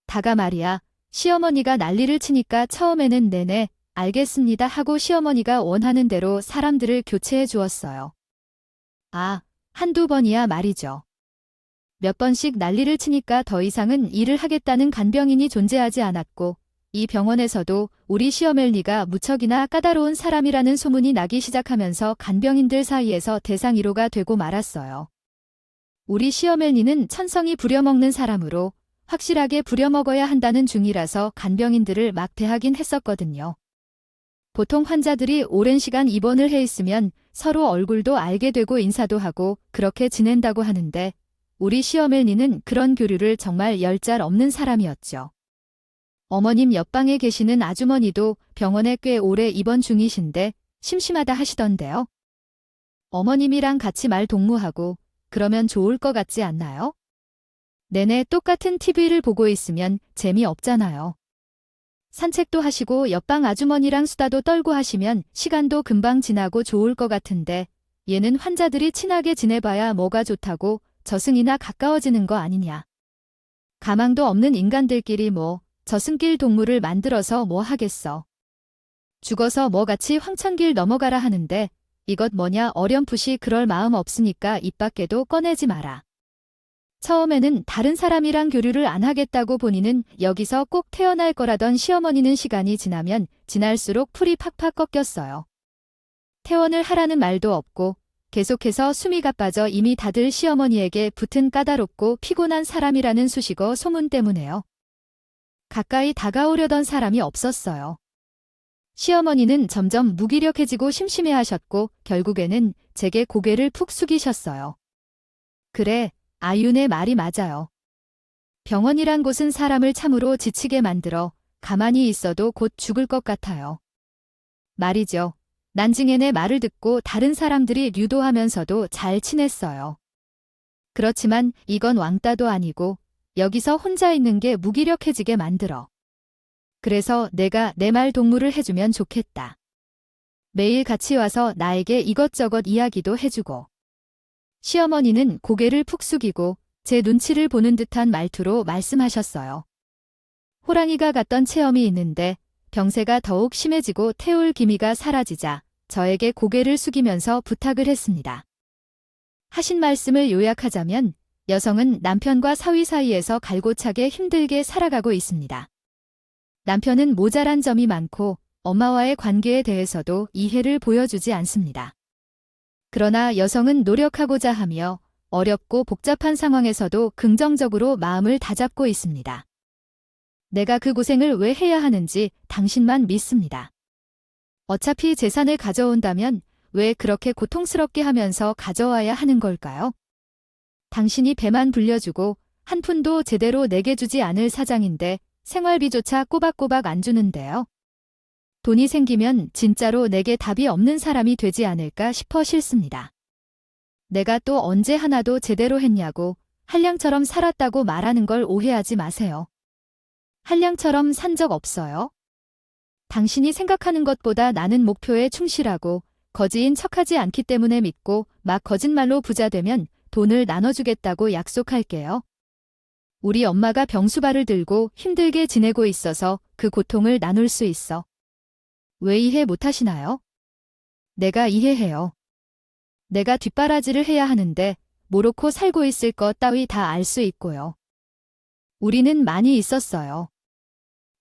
다가 말이야, 시어머니가 난리를 치니까 처음에는 내내 알겠습니다 하고 시어머니가 원하는 대로 사람들을 교체해 주었어요. 아, 한두 번이야 말이죠. 몇 번씩 난리를 치니까 더 이상은 일을 하겠다는 간병인이 존재하지 않았고 이 병원에서도 우리 시어멜니가 무척이나 까다로운 사람이라는 소문이 나기 시작하면서 간병인들 사이에서 대상 1호가 되고 말았어요. 우리 시어멜니는 천성이 부려먹는 사람으로 확실하게 부려먹어야 한다는 중이라서 간병인들을 막 대하긴 했었거든요. 보통 환자들이 오랜 시간 입원을 해 있으면 서로 얼굴도 알게 되고 인사도 하고 그렇게 지낸다고 하는데 우리 시어멜니는 그런 교류를 정말 열 짤 없는 사람이었죠. 어머님 옆방에 계시는 아주머니도 병원에 꽤 오래 입원 중이신데 심심하다 하시던데요. 어머님이랑 같이 말 동무하고 그러면 좋을 것 같지 않나요? 내내 똑같은 TV를 보고 있으면 재미없잖아요. 산책도 하시고 옆방 아주머니랑 수다도 떨고 하시면 시간도 금방 지나고 좋을 것 같은데 얘는 환자들이 친하게 지내봐야 뭐가 좋다고 저승이나 가까워지는 거 아니냐. 가망도 없는 인간들끼리 뭐 저승길 동물을 만들어서 뭐 하겠어. 죽어서 뭐 같이 황천길 넘어가라 하는데 이것 뭐냐 어렴풋이 그럴 마음 없으니까 입 밖에도 꺼내지 마라. 처음에는 다른 사람이랑 교류를 안 하겠다고 본인은 여기서 꼭 태어날 거라던 시어머니는 시간이 지나면 지날수록 풀이 팍팍 꺾였어요. 퇴원을 하라는 말도 없고 계속해서 숨이 가빠져 이미 다들 시어머니에게 붙은 까다롭고 피곤한 사람이라는 수식어 소문 때문에요. 가까이 다가오려던 사람이 없었어요. 시어머니는 점점 무기력해지고 심심해하셨고 결국에는 제게 고개를 푹 숙이셨어요. 그래, 아윤의 말이 맞아요. 병원이란 곳은 사람을 참으로 지치게 만들어 가만히 있어도 곧 죽을 것 같아요. 말이죠. 난징앤의 말을 듣고 다른 사람들이 유도하면서도 잘 지냈어요. 그렇지만 이건 왕따도 아니고 여기서 혼자 있는 게 무기력해지게 만들어. 그래서 내가 내 말 동무를 해주면 좋겠다. 매일 같이 와서 나에게 이것저것 이야기도 해주고. 시어머니는 고개를 푹 숙이고 제 눈치를 보는 듯한 말투로 말씀하셨어요. 호랑이가 갔던 체험이 있는데 병세가 더욱 심해지고 태울 기미가 사라지자 저에게 고개를 숙이면서 부탁을 했습니다. 하신 말씀을 요약하자면 여성은 남편과 사위 사이에서 갈고차게 힘들게 살아가고 있습니다. 남편은 모자란 점이 많고 엄마와의 관계에 대해서도 이해를 보여주지 않습니다. 그러나 여성은 노력하고자 하며 어렵고 복잡한 상황에서도 긍정적으로 마음을 다잡고 있습니다. 내가 그 고생을 왜 해야 하는지 당신만 믿습니다. 어차피 재산을 가져온다면 왜 그렇게 고통스럽게 하면서 가져와야 하는 걸까요? 당신이 배만 불려주고 한 푼도 제대로 내게 주지 않을 사장인데 생활비조차 꼬박꼬박 안 주는데요. 돈이 생기면 진짜로 내게 답이 없는 사람이 되지 않을까 싶어 싫습니다. 내가 또 언제 하나도 제대로 했냐고 한량처럼 살았다고 말하는 걸 오해하지 마세요. 한량처럼 산 적 없어요. 당신이 생각하는 것보다 나는 목표에 충실하고 거지인 척하지 않기 때문에 믿고 막 거짓말로 부자 되면 돈을 나눠주겠다고 약속할게요. 우리 엄마가 병수발을 들고 힘들게 지내고 있어서 그 고통을 나눌 수 있어. 왜 이해 못하시나요? 내가 이해해요. 내가 뒷바라지를 해야 하는데 모로코 살고 있을 것 따위 다 알 수 있고요. 우리는 많이 있었어요.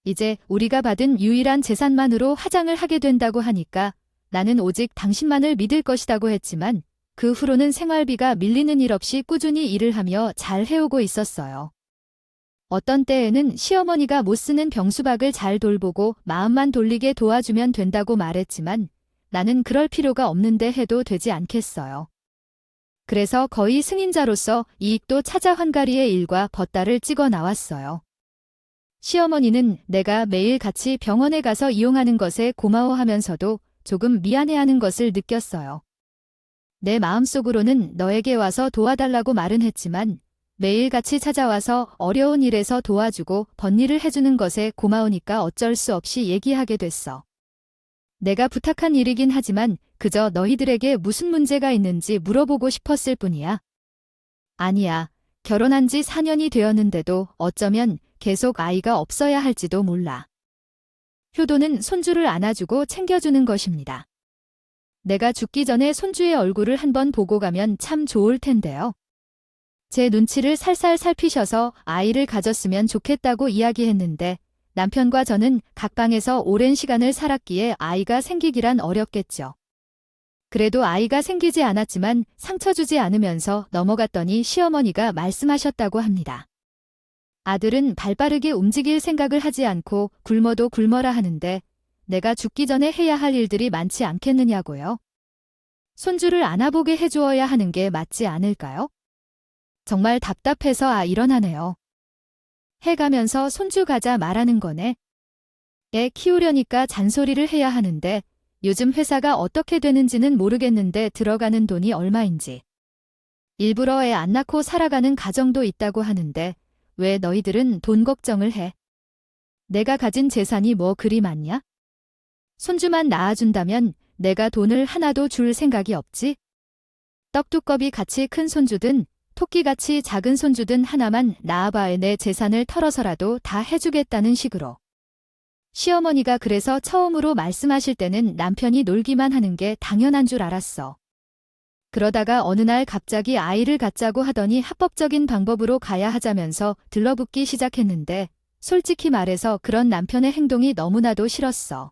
이제 우리가 받은 유일한 재산만으로 화장을 하게 된다고 하니까 나는 오직 당신만을 믿을 것이라고 했지만 그 후로는 생활비가 밀리는 일 없이 꾸준히 일을 하며 잘 해오고 있었어요. 어떤 때에는 시어머니가 못 쓰는 병수박을 잘 돌보고 마음만 돌리게 도와주면 된다고 말했지만 나는 그럴 필요가 없는데 해도 되지 않겠어요. 그래서 거의 승인자로서 이익도 찾아 환가리의 일과 벗달을 찍어 나왔어요. 시어머니는 내가 매일 같이 병원에 가서 이용하는 것에 고마워하면서도 조금 미안해하는 것을 느꼈어요. 내 마음속으로는 너에게 와서 도와달라고 말은 했지만 매일 같이 찾아와서 어려운 일에서 도와주고 번일을 해주는 것에 고마우니까 어쩔 수 없이 얘기하게 됐어. 내가 부탁한 일이긴 하지만 그저 너희들에게 무슨 문제가 있는지 물어보고 싶었을 뿐이야. 아니야. 결혼한 지 4년이 되었는데도 어쩌면 계속 아이가 없어야 할지도 몰라. 효도는 손주를 안아주고 챙겨주는 것입니다. 내가 죽기 전에 손주의 얼굴을 한번 보고 가면 참 좋을 텐데요. 제 눈치를 살살 살피셔서 아이를 가졌으면 좋겠다고 이야기했는데 남편과 저는 각 방에서 오랜 시간을 살았기에 아이가 생기기란 어렵겠죠. 그래도 아이가 생기지 않았지만 상처 주지 않으면서 넘어갔더니 시어머니가 말씀하셨다고 합니다. 아들은 발빠르게 움직일 생각을 하지 않고 굶어도 굶어라 하는데 내가 죽기 전에 해야 할 일들이 많지 않겠느냐고요. 손주를 안아보게 해주어야 하는 게 맞지 않을까요? 정말 답답해서 일어나네요. 해가면서 손주 가자 말하는 거네. 애 키우려니까 잔소리를 해야 하는데 요즘 회사가 어떻게 되는지는 모르겠는데 들어가는 돈이 얼마인지. 일부러 애 안 낳고 살아가는 가정도 있다고 하는데 왜 너희들은 돈 걱정을 해? 내가 가진 재산이 뭐 그리 많냐? 손주만 낳아준다면 내가 돈을 하나도 줄 생각이 없지? 떡두꺼비 같이 큰 손주든 토끼같이 작은 손주든 하나만 낳아봐야 내 재산을 털어서라도 다 해주겠다는 식으로. 시어머니가 그래서 처음으로 말씀하실 때는 남편이 놀기만 하는 게 당연한 줄 알았어. 그러다가 어느 날 갑자기 아이를 갖자고 하더니 합법적인 방법으로 가야 하자면서 들러붙기 시작했는데 솔직히 말해서 그런 남편의 행동이 너무나도 싫었어.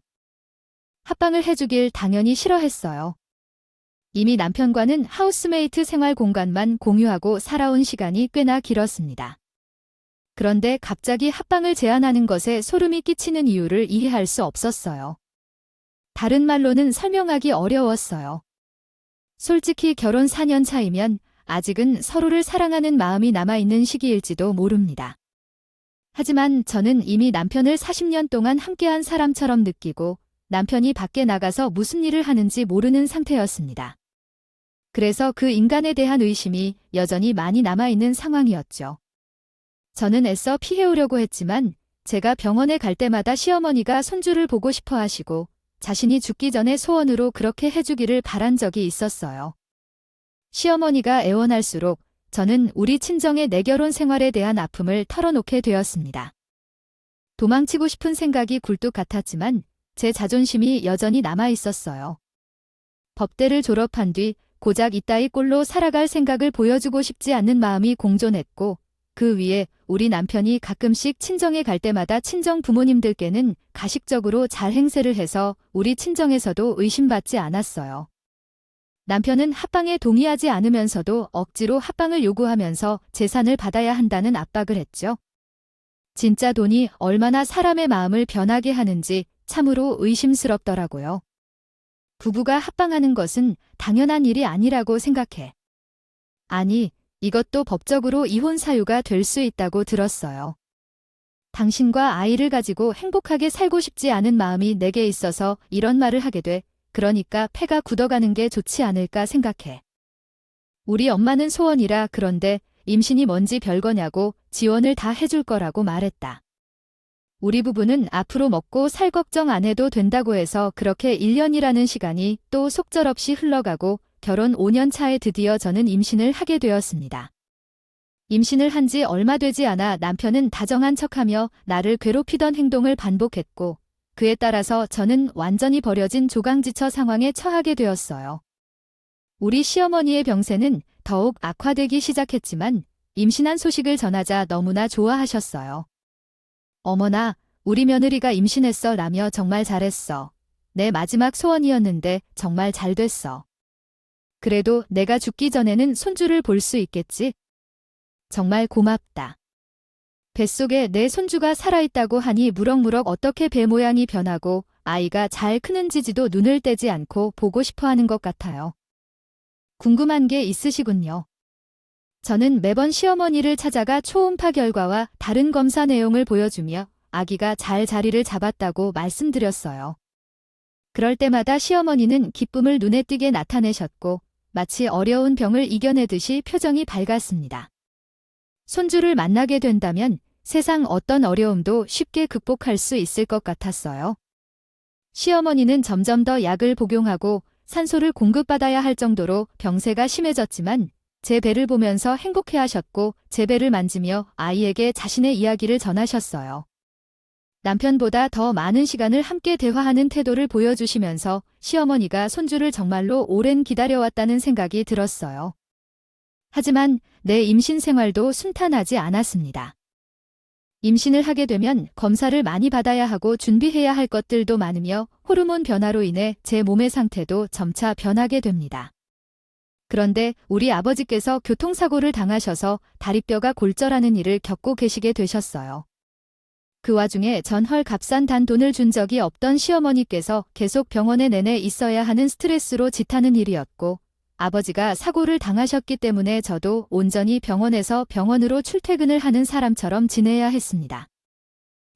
합방을 해주길 당연히 싫어했어요. 이미 남편과는 하우스메이트 생활 공간만 공유하고 살아온 시간이 꽤나 길었습니다. 그런데 갑자기 합방을 제안하는 것에 소름이 끼치는 이유를 이해할 수 없었어요. 다른 말로는 설명하기 어려웠어요. 솔직히 결혼 4년 차이면 아직은 서로를 사랑하는 마음이 남아있는 시기일지도 모릅니다. 하지만 저는 이미 남편을 40년 동안 함께한 사람처럼 느끼고 남편이 밖에 나가서 무슨 일을 하는지 모르는 상태였습니다. 그래서 그 인간에 대한 의심이 여전히 많이 남아있는 상황이었죠. 저는 애써 피해오려고 했지만 제가 병원에 갈 때마다 시어머니가 손주를 보고 싶어 하시고 자신이 죽기 전에 소원으로 그렇게 해주기를 바란 적이 있었어요. 시어머니가 애원할수록 저는 우리 친정의 내결혼 생활에 대한 아픔을 털어놓게 되었습니다. 도망치고 싶은 생각이 굴뚝 같았지만 제 자존심이 여전히 남아있었어요. 법대를 졸업한 뒤 고작 이따위 꼴로 살아갈 생각을 보여주고 싶지 않는 마음이 공존했고 그 위에 우리 남편이 가끔씩 친정에 갈 때마다 친정 부모님들께는 가식적으로 잘 행세를 해서 우리 친정에서도 의심받지 않았어요. 남편은 합방에 동의하지 않으면서도 억지로 합방을 요구하면서 재산을 받아야 한다는 압박을 했죠. 진짜 돈이 얼마나 사람의 마음을 변하게 하는지 참으로 의심스럽더라고요. 부부가 합방하는 것은 당연한 일이 아니라고 생각해. 아니, 이것도 법적으로 이혼 사유가 될 수 있다고 들었어요. 당신과 아이를 가지고 행복하게 살고 싶지 않은 마음이 내게 있어서 이런 말을 하게 돼. 그러니까 폐가 굳어가는 게 좋지 않을까 생각해. 우리 엄마는 소원이라 그런데 임신이 뭔지 별거냐고 지원을 다 해줄 거라고 말했다. 우리 부부는 앞으로 먹고 살 걱정 안 해도 된다고 해서 그렇게 1년이라는 시간이 또 속절없이 흘러가고 결혼 5년 차에 드디어 저는 임신을 하게 되었습니다. 임신을 한 지 얼마 되지 않아 남편은 다정한 척하며 나를 괴롭히던 행동을 반복했고 그에 따라서 저는 완전히 버려진 조강지처 상황에 처하게 되었어요. 우리 시어머니의 병세는 더욱 악화되기 시작했지만 임신한 소식을 전하자 너무나 좋아하셨어요. 어머나, 우리 며느리가 임신했어 라며 정말 잘했어. 내 마지막 소원이었는데 정말 잘 됐어. 그래도 내가 죽기 전에는 손주를 볼 수 있겠지? 정말 고맙다. 뱃속에 내 손주가 살아있다고 하니 무럭무럭 어떻게 배 모양이 변하고 아이가 잘 크는지도 눈을 떼지 않고 보고 싶어하는 것 같아요. 궁금한 게 있으시군요. 저는 매번 시어머니를 찾아가 초음파 결과와 다른 검사 내용을 보여주며 아기가 잘 자리를 잡았다고 말씀드렸어요. 그럴 때마다 시어머니는 기쁨을 눈에 띄게 나타내셨고 마치 어려운 병을 이겨내듯이 표정이 밝았습니다. 손주를 만나게 된다면 세상 어떤 어려움도 쉽게 극복할 수 있을 것 같았어요. 시어머니는 점점 더 약을 복용하고 산소를 공급받아야 할 정도로 병세가 심해졌지만 제 배를 보면서 행복해하셨고 제 배를 만지며 아이에게 자신의 이야기를 전하셨어요. 남편보다 더 많은 시간을 함께 대화하는 태도를 보여주시면서 시어머니가 손주를 정말로 오랜 기다려왔다는 생각이 들었어요. 하지만 내 임신 생활도 순탄하지 않았습니다. 임신을 하게 되면 검사를 많이 받아야 하고 준비해야 할 것들도 많으며 호르몬 변화로 인해 제 몸의 상태도 점차 변하게 됩니다. 그런데 우리 아버지께서 교통사고를 당하셔서 다리뼈가 골절하는 일을 겪고 계시게 되셨어요. 그 와중에 전헐 값싼 단돈을 준 적이 없던 시어머니께서 계속 병원에 내내 있어야 하는 스트레스로 지타는 일이었고, 아버지가 사고를 당하셨기 때문에 저도 온전히 병원에서 병원으로 출퇴근을 하는 사람처럼 지내야 했습니다.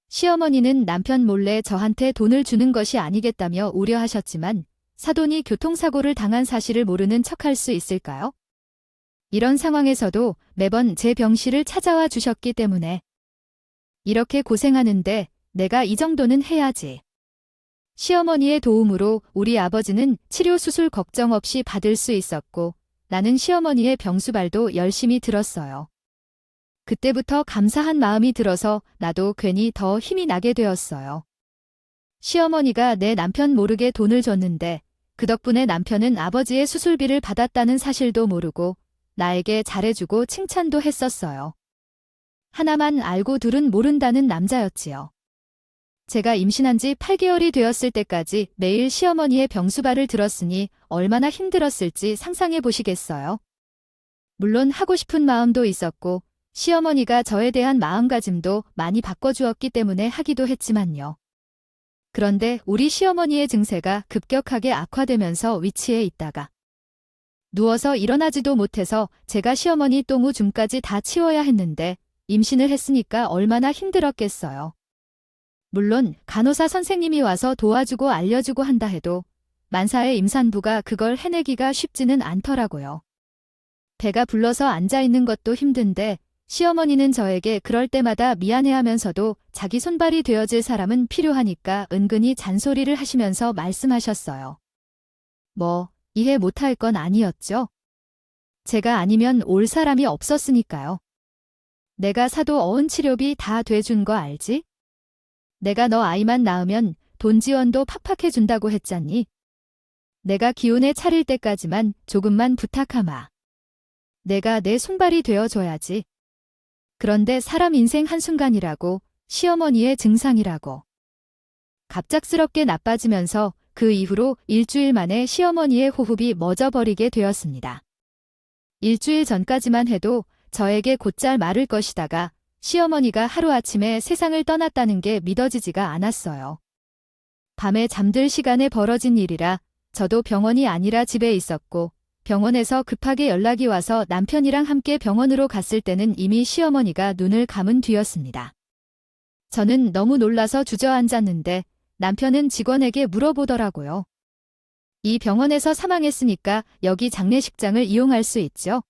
시어머니는 남편 몰래 저한테 돈을 주는 것이 아니겠다며 우려하셨지만 사돈이 교통사고를 당한 사실을 모르는 척할 수 있을까요? 이런 상황에서도 매번 제 병실을 찾아와 주셨기 때문에 이렇게 고생하는데 내가 이 정도는 해야지. 시어머니의 도움으로 우리 아버지는 치료 수술 걱정 없이 받을 수 있었고 나는 시어머니의 병수발도 열심히 들었어요. 그때부터 감사한 마음이 들어서 나도 괜히 더 힘이 나게 되었어요. 시어머니가 내 남편 모르게 돈을 줬는데 그 덕분에 남편은 아버지의 수술비를 받았다는 사실도 모르고 나에게 잘해주고 칭찬도 했었어요. 하나만 알고 둘은 모른다는 남자였지요. 제가 임신한 지 8개월이 되었을 때까지 매일 시어머니의 병수발을 들었으니 얼마나 힘들었을지 상상해 보시겠어요? 물론 하고 싶은 마음도 있었고 시어머니가 저에 대한 마음가짐도 많이 바꿔주었기 때문에 하기도 했지만요. 그런데 우리 시어머니의 증세가 급격하게 악화되면서 위치해 있다가 누워서 일어나지도 못해서 제가 시어머니 똥오줌까지 다 치워야 했는데 임신을 했으니까 얼마나 힘들었겠어요. 물론 간호사 선생님이 와서 도와주고 알려주고 한다 해도 만사의 임산부가 그걸 해내기가 쉽지는 않더라고요. 배가 불러서 앉아있는 것도 힘든데 시어머니는 저에게 그럴 때마다 미안해하면서도 자기 손발이 되어줄 사람은 필요하니까 은근히 잔소리를 하시면서 말씀하셨어요. 뭐 이해 못할 건 아니었죠. 제가 아니면 올 사람이 없었으니까요. 내가 사도 어은 치료비 다 돼준 거 알지? 내가 너 아이만 낳으면 돈 지원도 팍팍 해준다고 했잖니. 내가 기운에 차릴 때까지만 조금만 부탁하마. 내가 내 손발이 되어줘야지. 그런데 사람 인생 한순간이라고, 시어머니의 증상이라고. 갑작스럽게 나빠지면서 그 이후로 일주일 만에 시어머니의 호흡이 멎어버리게 되었습니다. 일주일 전까지만 해도 저에게 곧잘 말을 것이다가 시어머니가 하루아침에 세상을 떠났다는 게 믿어지지가 않았어요. 밤에 잠들 시간에 벌어진 일이라 저도 병원이 아니라 집에 있었고 병원에서 급하게 연락이 와서 남편이랑 함께 병원으로 갔을 때는 이미 시어머니가 눈을 감은 뒤였습니다. 저는 너무 놀라서 주저앉았는데 남편은 직원에게 물어보더라고요. 이 병원에서 사망했으니까 여기 장례식장을 이용할 수 있죠?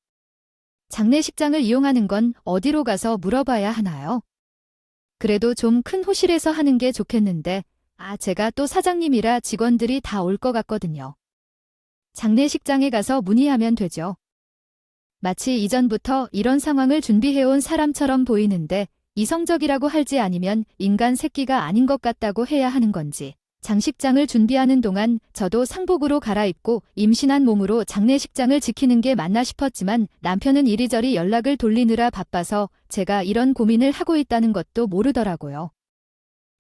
장례식장을 이용하는 건 어디로 가서 물어봐야 하나요? 그래도 좀 큰 호실에서 하는 게 좋겠는데, 제가 또 사장님이라 직원들이 다 올 것 같거든요. 장례식장에 가서 문의하면 되죠. 마치 이전부터 이런 상황을 준비해온 사람처럼 보이는데 이성적이라고 할지 아니면 인간 새끼가 아닌 것 같다고 해야 하는 건지. 장식장을 준비하는 동안 저도 상복으로 갈아입고 임신한 몸으로 장례식장을 지키는 게 맞나 싶었지만 남편은 이리저리 연락을 돌리느라 바빠서 제가 이런 고민을 하고 있다는 것도 모르더라고요.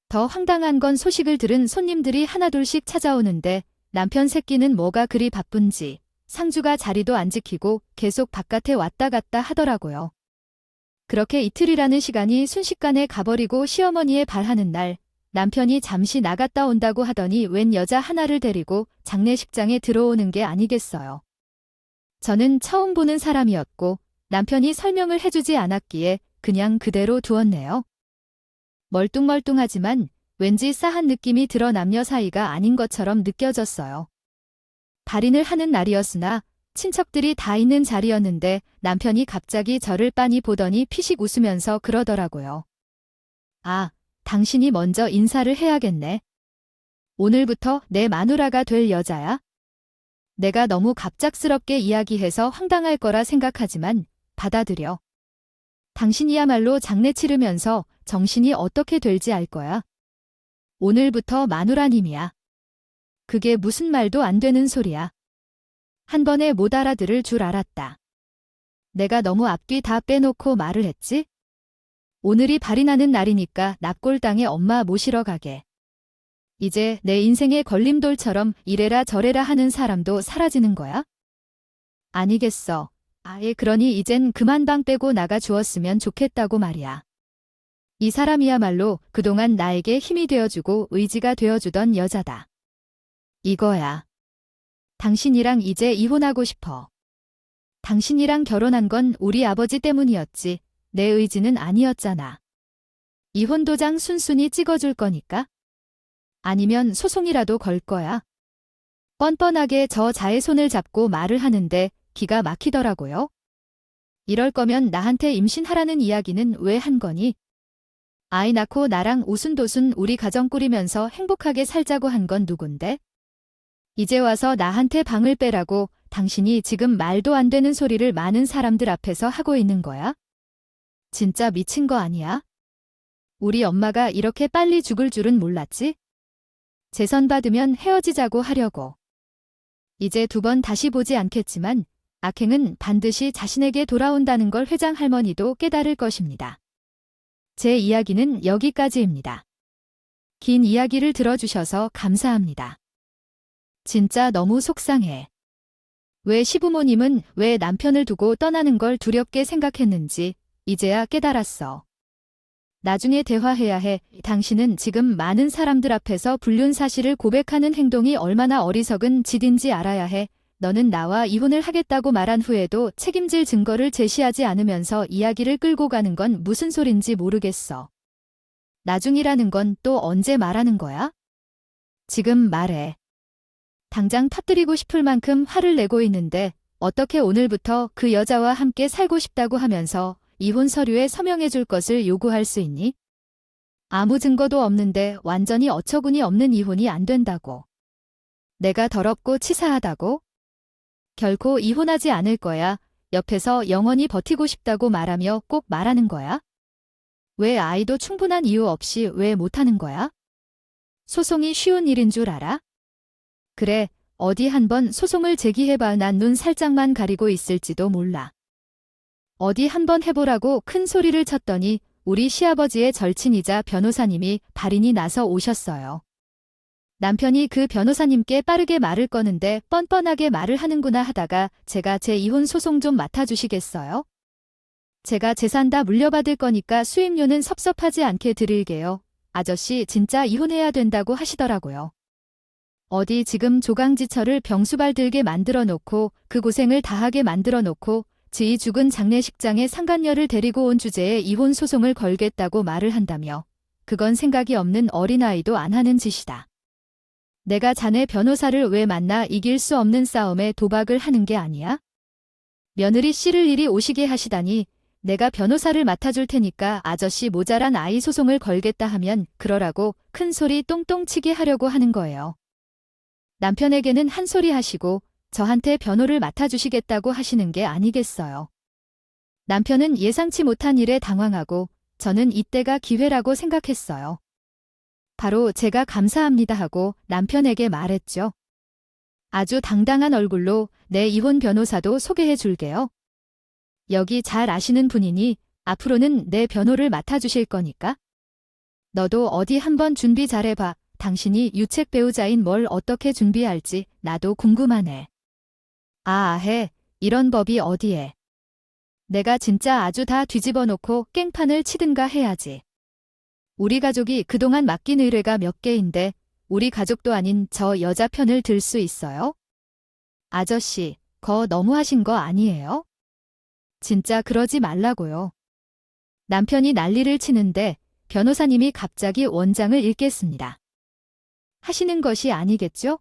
더 황당한 건 소식을 들은 손님들이 하나둘씩 찾아오는데 남편 새끼는 뭐가 그리 바쁜지 상주가 자리도 안 지키고 계속 바깥에 왔다 갔다 하더라고요. 그렇게 이틀이라는 시간이 순식간에 가버리고 시어머니의 발하는 날 남편이 잠시 나갔다 온다고 하더니 웬 여자 하나를 데리고 장례식장에 들어오는 게 아니겠어요. 저는 처음 보는 사람이었고 남편이 설명을 해주지 않았기에 그냥 그대로 두었네요. 멀뚱멀뚱하지만 왠지 싸한 느낌이 들어 남녀 사이가 아닌 것처럼 느껴졌어요. 발인을 하는 날이었으나 친척들이 다 있는 자리였는데 남편이 갑자기 저를 빤히 보더니 피식 웃으면서 그러더라고요. 당신이 먼저 인사를 해야겠네. 오늘부터 내 마누라가 될 여자야? 내가 너무 갑작스럽게 이야기해서 황당할 거라 생각하지만 받아들여. 당신이야말로 장례 치르면서 정신이 어떻게 될지 알 거야. 오늘부터 마누라님이야. 그게 무슨 말도 안 되는 소리야. 한 번에 못 알아들을 줄 알았다. 내가 너무 앞뒤 다 빼놓고 말을 했지? 오늘이 발이 나는 날이니까 납골당에 엄마 모시러 가게. 이제 내 인생의 걸림돌처럼 이래라 저래라 하는 사람도 사라지는 거야? 아니겠어. 아예 그러니 이젠 그만 방 빼고 나가 주었으면 좋겠다고 말이야. 이 사람이야말로 그동안 나에게 힘이 되어주고 의지가 되어주던 여자다. 이거야. 당신이랑 이제 이혼하고 싶어. 당신이랑 결혼한 건 우리 아버지 때문이었지 내 의지는 아니었잖아. 이혼 도장 순순히 찍어줄 거니까? 아니면 소송이라도 걸 거야? 뻔뻔하게 저 자의 손을 잡고 말을 하는데 기가 막히더라고요. 이럴 거면 나한테 임신하라는 이야기는 왜 한 거니? 아이 낳고 나랑 오순도순 우리 가정 꾸리면서 행복하게 살자고 한 건 누군데? 이제 와서 나한테 방을 빼라고 당신이 지금 말도 안 되는 소리를 많은 사람들 앞에서 하고 있는 거야? 진짜 미친 거 아니야? 우리 엄마가 이렇게 빨리 죽을 줄은 몰랐지? 재선 받으면 헤어지자고 하려고. 이제 2번 다시 보지 않겠지만 악행은 반드시 자신에게 돌아온다는 걸 회장 할머니도 깨달을 것입니다. 제 이야기는 여기까지입니다. 긴 이야기를 들어주셔서 감사합니다. 진짜 너무 속상해. 왜 시부모님은 왜 남편을 두고 떠나는 걸 두렵게 생각했는지 이제야 깨달았어. 나중에 대화해야 해. 당신은 지금 많은 사람들 앞에서 불륜 사실을 고백하는 행동이 얼마나 어리석은 짓인지 알아야 해. 너는 나와 이혼을 하겠다고 말한 후에도 책임질 증거를 제시하지 않으면서 이야기를 끌고 가는 건 무슨 소린지 모르겠어. 나중이라는 건 또 언제 말하는 거야? 지금 말해. 당장 터뜨리고 싶을 만큼 화를 내고 있는데 어떻게 오늘부터 그 여자와 함께 살고 싶다고 하면서 이혼 서류에 서명해 줄 것을 요구할 수 있니? 아무 증거도 없는데 완전히 어처구니 없는 이혼이 안 된다고. 내가 더럽고 치사하다고? 결코 이혼하지 않을 거야. 옆에서 영원히 버티고 싶다고 말하며 꼭 말하는 거야? 왜 아이도 충분한 이유 없이 왜 못하는 거야? 소송이 쉬운 일인 줄 알아? 그래, 어디 한번 소송을 제기해봐. 난 눈 살짝만 가리고 있을지도 몰라. 어디 한번 해보라고 큰 소리를 쳤더니 우리 시아버지의 절친이자 변호사님이 발인이 나서 오셨어요. 남편이 그 변호사님께 빠르게 말을 거는데 뻔뻔하게 말을 하는구나 하다가 제가 제 이혼 소송 좀 맡아주시겠어요? 제가 재산 다 물려받을 거니까 수임료는 섭섭하지 않게 드릴게요. 아저씨 진짜 이혼해야 된다고 하시더라고요. 어디 지금 조강지처를 병수발 들게 만들어 놓고 그 고생을 다하게 만들어 놓고 지이 죽은 장례식장에 상간녀를 데리고 온 주제에 이혼 소송을 걸겠다고 말을 한다며 그건 생각이 없는 어린아이도 안 하는 짓이다. 내가 자네 변호사를 왜 만나 이길 수 없는 싸움에 도박을 하는 게 아니야? 며느리 씨를 이리 오시게 하시다니 내가 변호사를 맡아줄 테니까 아저씨 모자란 아이 소송을 걸겠다 하면 그러라고 큰 소리 똥똥 치게 하려고 하는 거예요. 남편에게는 한 소리 하시고 저한테 변호를 맡아주시겠다고 하시는 게 아니겠어요. 남편은 예상치 못한 일에 당황하고 저는 이때가 기회라고 생각했어요. 바로 제가 감사합니다 하고 남편에게 말했죠. 아주 당당한 얼굴로 내 이혼 변호사도 소개해 줄게요. 여기 잘 아시는 분이니 앞으로는 내 변호를 맡아주실 거니까. 너도 어디 한번 준비 잘해봐. 당신이 유책 배우자인 뭘 어떻게 준비할지 나도 궁금하네. 해. 이런 법이 어디에. 내가 진짜 아주 다 뒤집어 놓고 깽판을 치든가 해야지. 우리 가족이 그동안 맡긴 의뢰가 몇 개인데 우리 가족도 아닌 저 여자 편을 들 수 있어요? 아저씨, 거 너무하신 거 아니에요? 진짜 그러지 말라고요. 남편이 난리를 치는데 변호사님이 갑자기 원장을 읽겠습니다. 하시는 것이 아니겠죠?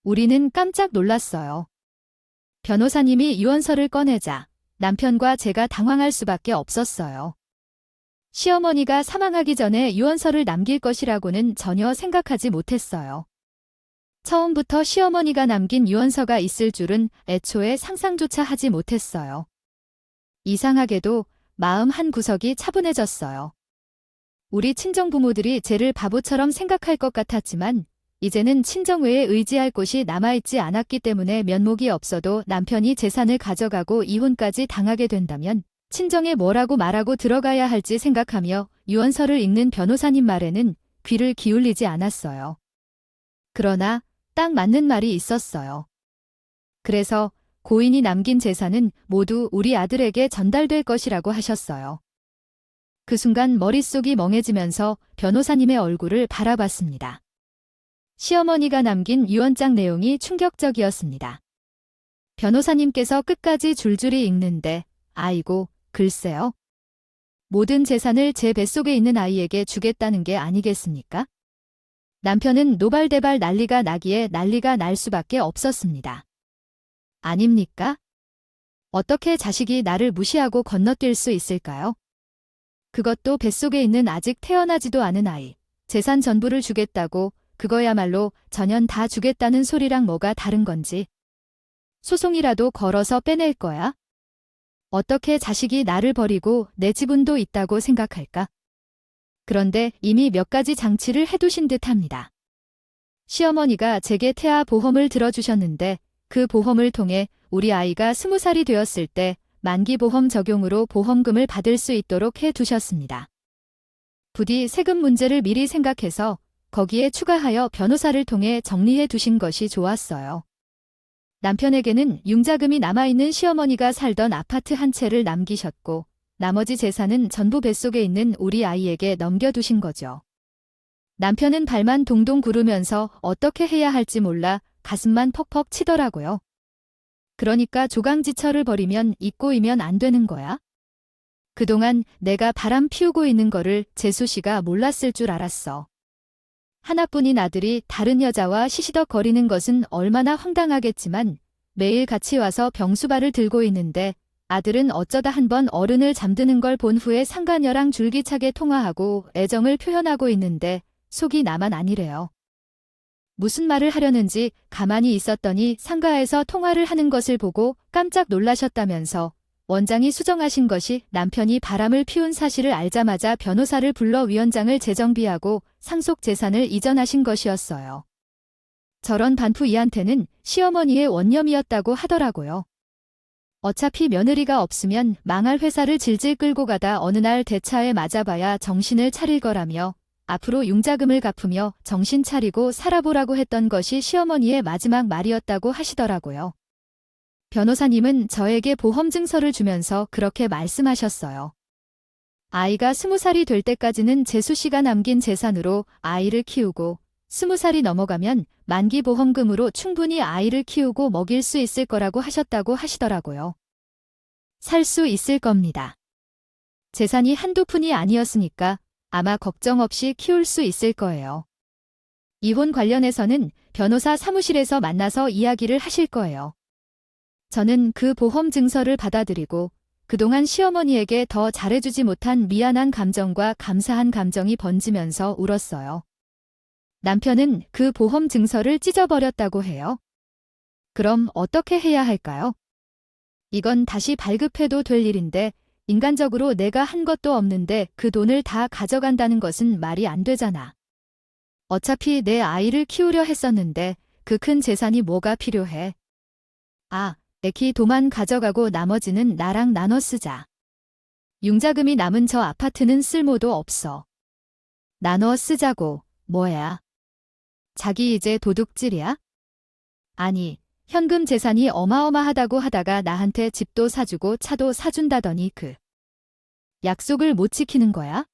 우리는 깜짝 놀랐어요. 변호사님이 유언서를 꺼내자 남편과 제가 당황할 수밖에 없었어요. 시어머니가 사망하기 전에 유언서를 남길 것이라고는 전혀 생각하지 못했어요. 처음부터 시어머니가 남긴 유언서가 있을 줄은 애초에 상상조차 하지 못했어요. 이상하게도 마음 한 구석이 차분해졌어요. 우리 친정 부모들이 쟤를 바보처럼 생각할 것 같았지만 이제는 친정 외에 의지할 곳이 남아있지 않았기 때문에 면목이 없어도 남편이 재산을 가져가고 이혼까지 당하게 된다면 친정에 뭐라고 말하고 들어가야 할지 생각하며 유언서를 읽는 변호사님 말에는 귀를 기울이지 않았어요. 그러나 딱 맞는 말이 있었어요. 그래서 고인이 남긴 재산은 모두 우리 아들에게 전달될 것이라고 하셨어요. 그 순간 머릿속이 멍해지면서 변호사님의 얼굴을 바라봤습니다. 시어머니가 남긴 유언장 내용이 충격적이었습니다. 변호사님께서 끝까지 줄줄이 읽는데 아이고, 글쎄요. 모든 재산을 제 뱃속에 있는 아이에게 주겠다는 게 아니겠습니까? 남편은 노발대발 난리가 나기에 난리가 날 수밖에 없었습니다. 아닙니까? 어떻게 자식이 나를 무시하고 건너뛸 수 있을까요? 그것도 뱃속에 있는 아직 태어나지도 않은 아이, 재산 전부를 주겠다고 그거야말로 전연 다 주겠다는 소리랑 뭐가 다른 건지. 소송이라도 걸어서 빼낼 거야? 어떻게 자식이 나를 버리고 내 지분도 있다고 생각할까? 그런데 이미 몇 가지 장치를 해두신 듯합니다. 시어머니가 제게 태아 보험을 들어주셨는데 그 보험을 통해 우리 아이가 20살이 되었을 때 만기 보험 적용으로 보험금을 받을 수 있도록 해두셨습니다. 부디 세금 문제를 미리 생각해서 거기에 추가하여 변호사를 통해 정리해 두신 것이 좋았어요. 남편에게는 융자금이 남아있는 시어머니가 살던 아파트 한 채를 남기셨고 나머지 재산은 전부 뱃속에 있는 우리 아이에게 넘겨두신 거죠. 남편은 발만 동동 구르면서 어떻게 해야 할지 몰라 가슴만 퍽퍽 치더라고요. 그러니까 조강지처를 버리면 입고이면 안 되는 거야? 그동안 내가 바람 피우고 있는 거를 재수 씨가 몰랐을 줄 알았어. 하나뿐인 아들이 다른 여자와 시시덕거리는 것은 얼마나 황당하겠지만 매일 같이 와서 병수발을 들고 있는데 아들은 어쩌다 한번 어른을 잠드는 걸 본 후에 상가녀랑 줄기차게 통화하고 애정을 표현하고 있는데 속이 나만 아니래요. 무슨 말을 하려는지 가만히 있었더니 상가에서 통화를 하는 것을 보고 깜짝 놀라셨다면서 원장이 수정하신 것이 남편이 바람을 피운 사실을 알자마자 변호사를 불러 위원장을 재정비하고 상속 재산을 이전하신 것이었어요. 저런 반푸이한테는 시어머니의 원념이었다고 하더라고요. 어차피 며느리가 없으면 망할 회사를 질질 끌고 가다 어느 날 대차에 맞아봐야 정신을 차릴 거라며 앞으로 융자금을 갚으며 정신 차리고 살아보라고 했던 것이 시어머니의 마지막 말이었다고 하시더라고요. 변호사님은 저에게 보험 증서를 주면서 그렇게 말씀하셨어요. 아이가 20살이 될 때까지는 재수 씨가 남긴 재산으로 아이를 키우고 20살이 넘어가면 만기 보험금으로 충분히 아이를 키우고 먹일 수 있을 거라고 하셨다고 하시더라고요. 살 수 있을 겁니다. 재산이 한두 푼이 아니었으니까 아마 걱정 없이 키울 수 있을 거예요. 이혼 관련해서는 변호사 사무실에서 만나서 이야기를 하실 거예요. 저는 그 보험 증서를 받아들이고 그동안 시어머니에게 더 잘해주지 못한 미안한 감정과 감사한 감정이 번지면서 울었어요. 남편은 그 보험 증서를 찢어버렸다고 해요. 그럼 어떻게 해야 할까요? 이건 다시 발급해도 될 일인데 인간적으로 내가 한 것도 없는데 그 돈을 다 가져간다는 것은 말이 안 되잖아. 어차피 내 아이를 키우려 했었는데 그 큰 재산이 뭐가 필요해. 아, 애기 도만 가져가고 나머지는 나랑 나눠 쓰자. 융자금이 남은 저 아파트는 쓸모도 없어. 나눠 쓰자고, 뭐야. 자기 이제 도둑질이야? 아니, 현금 재산이 어마어마하다고 하다가 나한테 집도 사주고 차도 사준다더니 그 약속을 못 지키는 거야?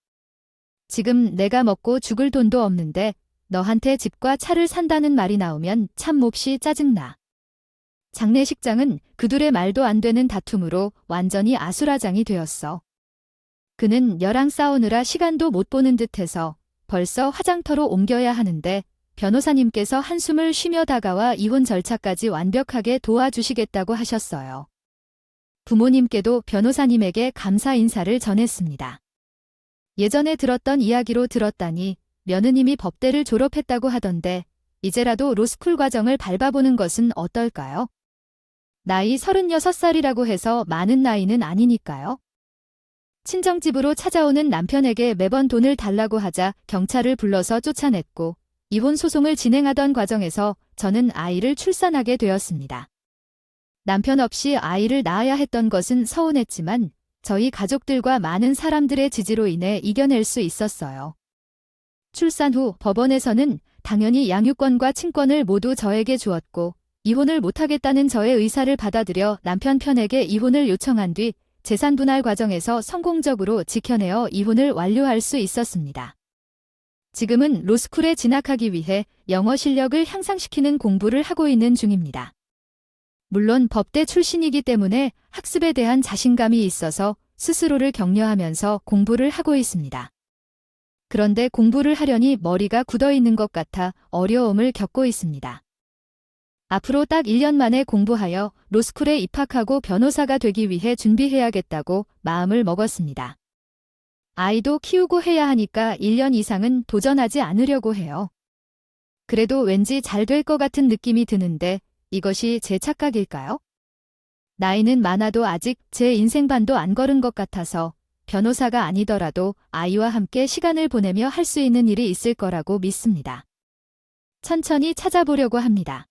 지금 내가 먹고 죽을 돈도 없는데 너한테 집과 차를 산다는 말이 나오면 참 몹시 짜증나. 장례식장은 그들의 말도 안 되는 다툼으로 완전히 아수라장이 되었어. 그는 여랑 싸우느라 시간도 못 보는 듯해서 벌써 화장터로 옮겨야 하는데 변호사님께서 한숨을 쉬며 다가와 이혼 절차까지 완벽하게 도와주시겠다고 하셨어요. 부모님께도 변호사님에게 감사 인사를 전했습니다. 예전에 들었던 이야기로 들었다니 며느님이 법대를 졸업했다고 하던데 이제라도 로스쿨 과정을 밟아보는 것은 어떨까요? 나이 36살이라고 해서 많은 나이는 아니니까요. 친정집으로 찾아오는 남편에게 매번 돈을 달라고 하자 경찰을 불러서 쫓아냈고 이혼 소송을 진행하던 과정에서 저는 아이를 출산하게 되었습니다. 남편 없이 아이를 낳아야 했던 것은 서운했지만 저희 가족들과 많은 사람들의 지지로 인해 이겨낼 수 있었어요. 출산 후 법원에서는 당연히 양육권과 친권을 모두 저에게 주었고 이혼을 못하겠다는 저의 의사를 받아들여 남편 편에게 이혼을 요청한 뒤 재산 분할 과정에서 성공적으로 지켜내어 이혼을 완료할 수 있었습니다. 지금은 로스쿨에 진학하기 위해 영어 실력을 향상시키는 공부를 하고 있는 중입니다. 물론 법대 출신이기 때문에 학습에 대한 자신감이 있어서 스스로를 격려하면서 공부를 하고 있습니다. 그런데 공부를 하려니 머리가 굳어 있는 것 같아 어려움을 겪고 있습니다. 앞으로 딱 1년 만에 공부하여 로스쿨에 입학하고 변호사가 되기 위해 준비해야겠다고 마음을 먹었습니다. 아이도 키우고 해야 하니까 1년 이상은 도전하지 않으려고 해요. 그래도 왠지 잘 될 것 같은 느낌이 드는데 이것이 제 착각일까요? 나이는 많아도 아직 제 인생 반도 안 걸은 것 같아서 변호사가 아니더라도 아이와 함께 시간을 보내며 할 수 있는 일이 있을 거라고 믿습니다. 천천히 찾아보려고 합니다.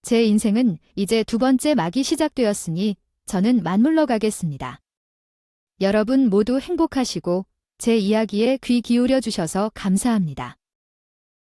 제 인생은 이제 2번째 막이 시작되었으니 저는 맞물러 가겠습니다. 여러분 모두 행복하시고 제 이야기에 귀 기울여 주셔서 감사합니다.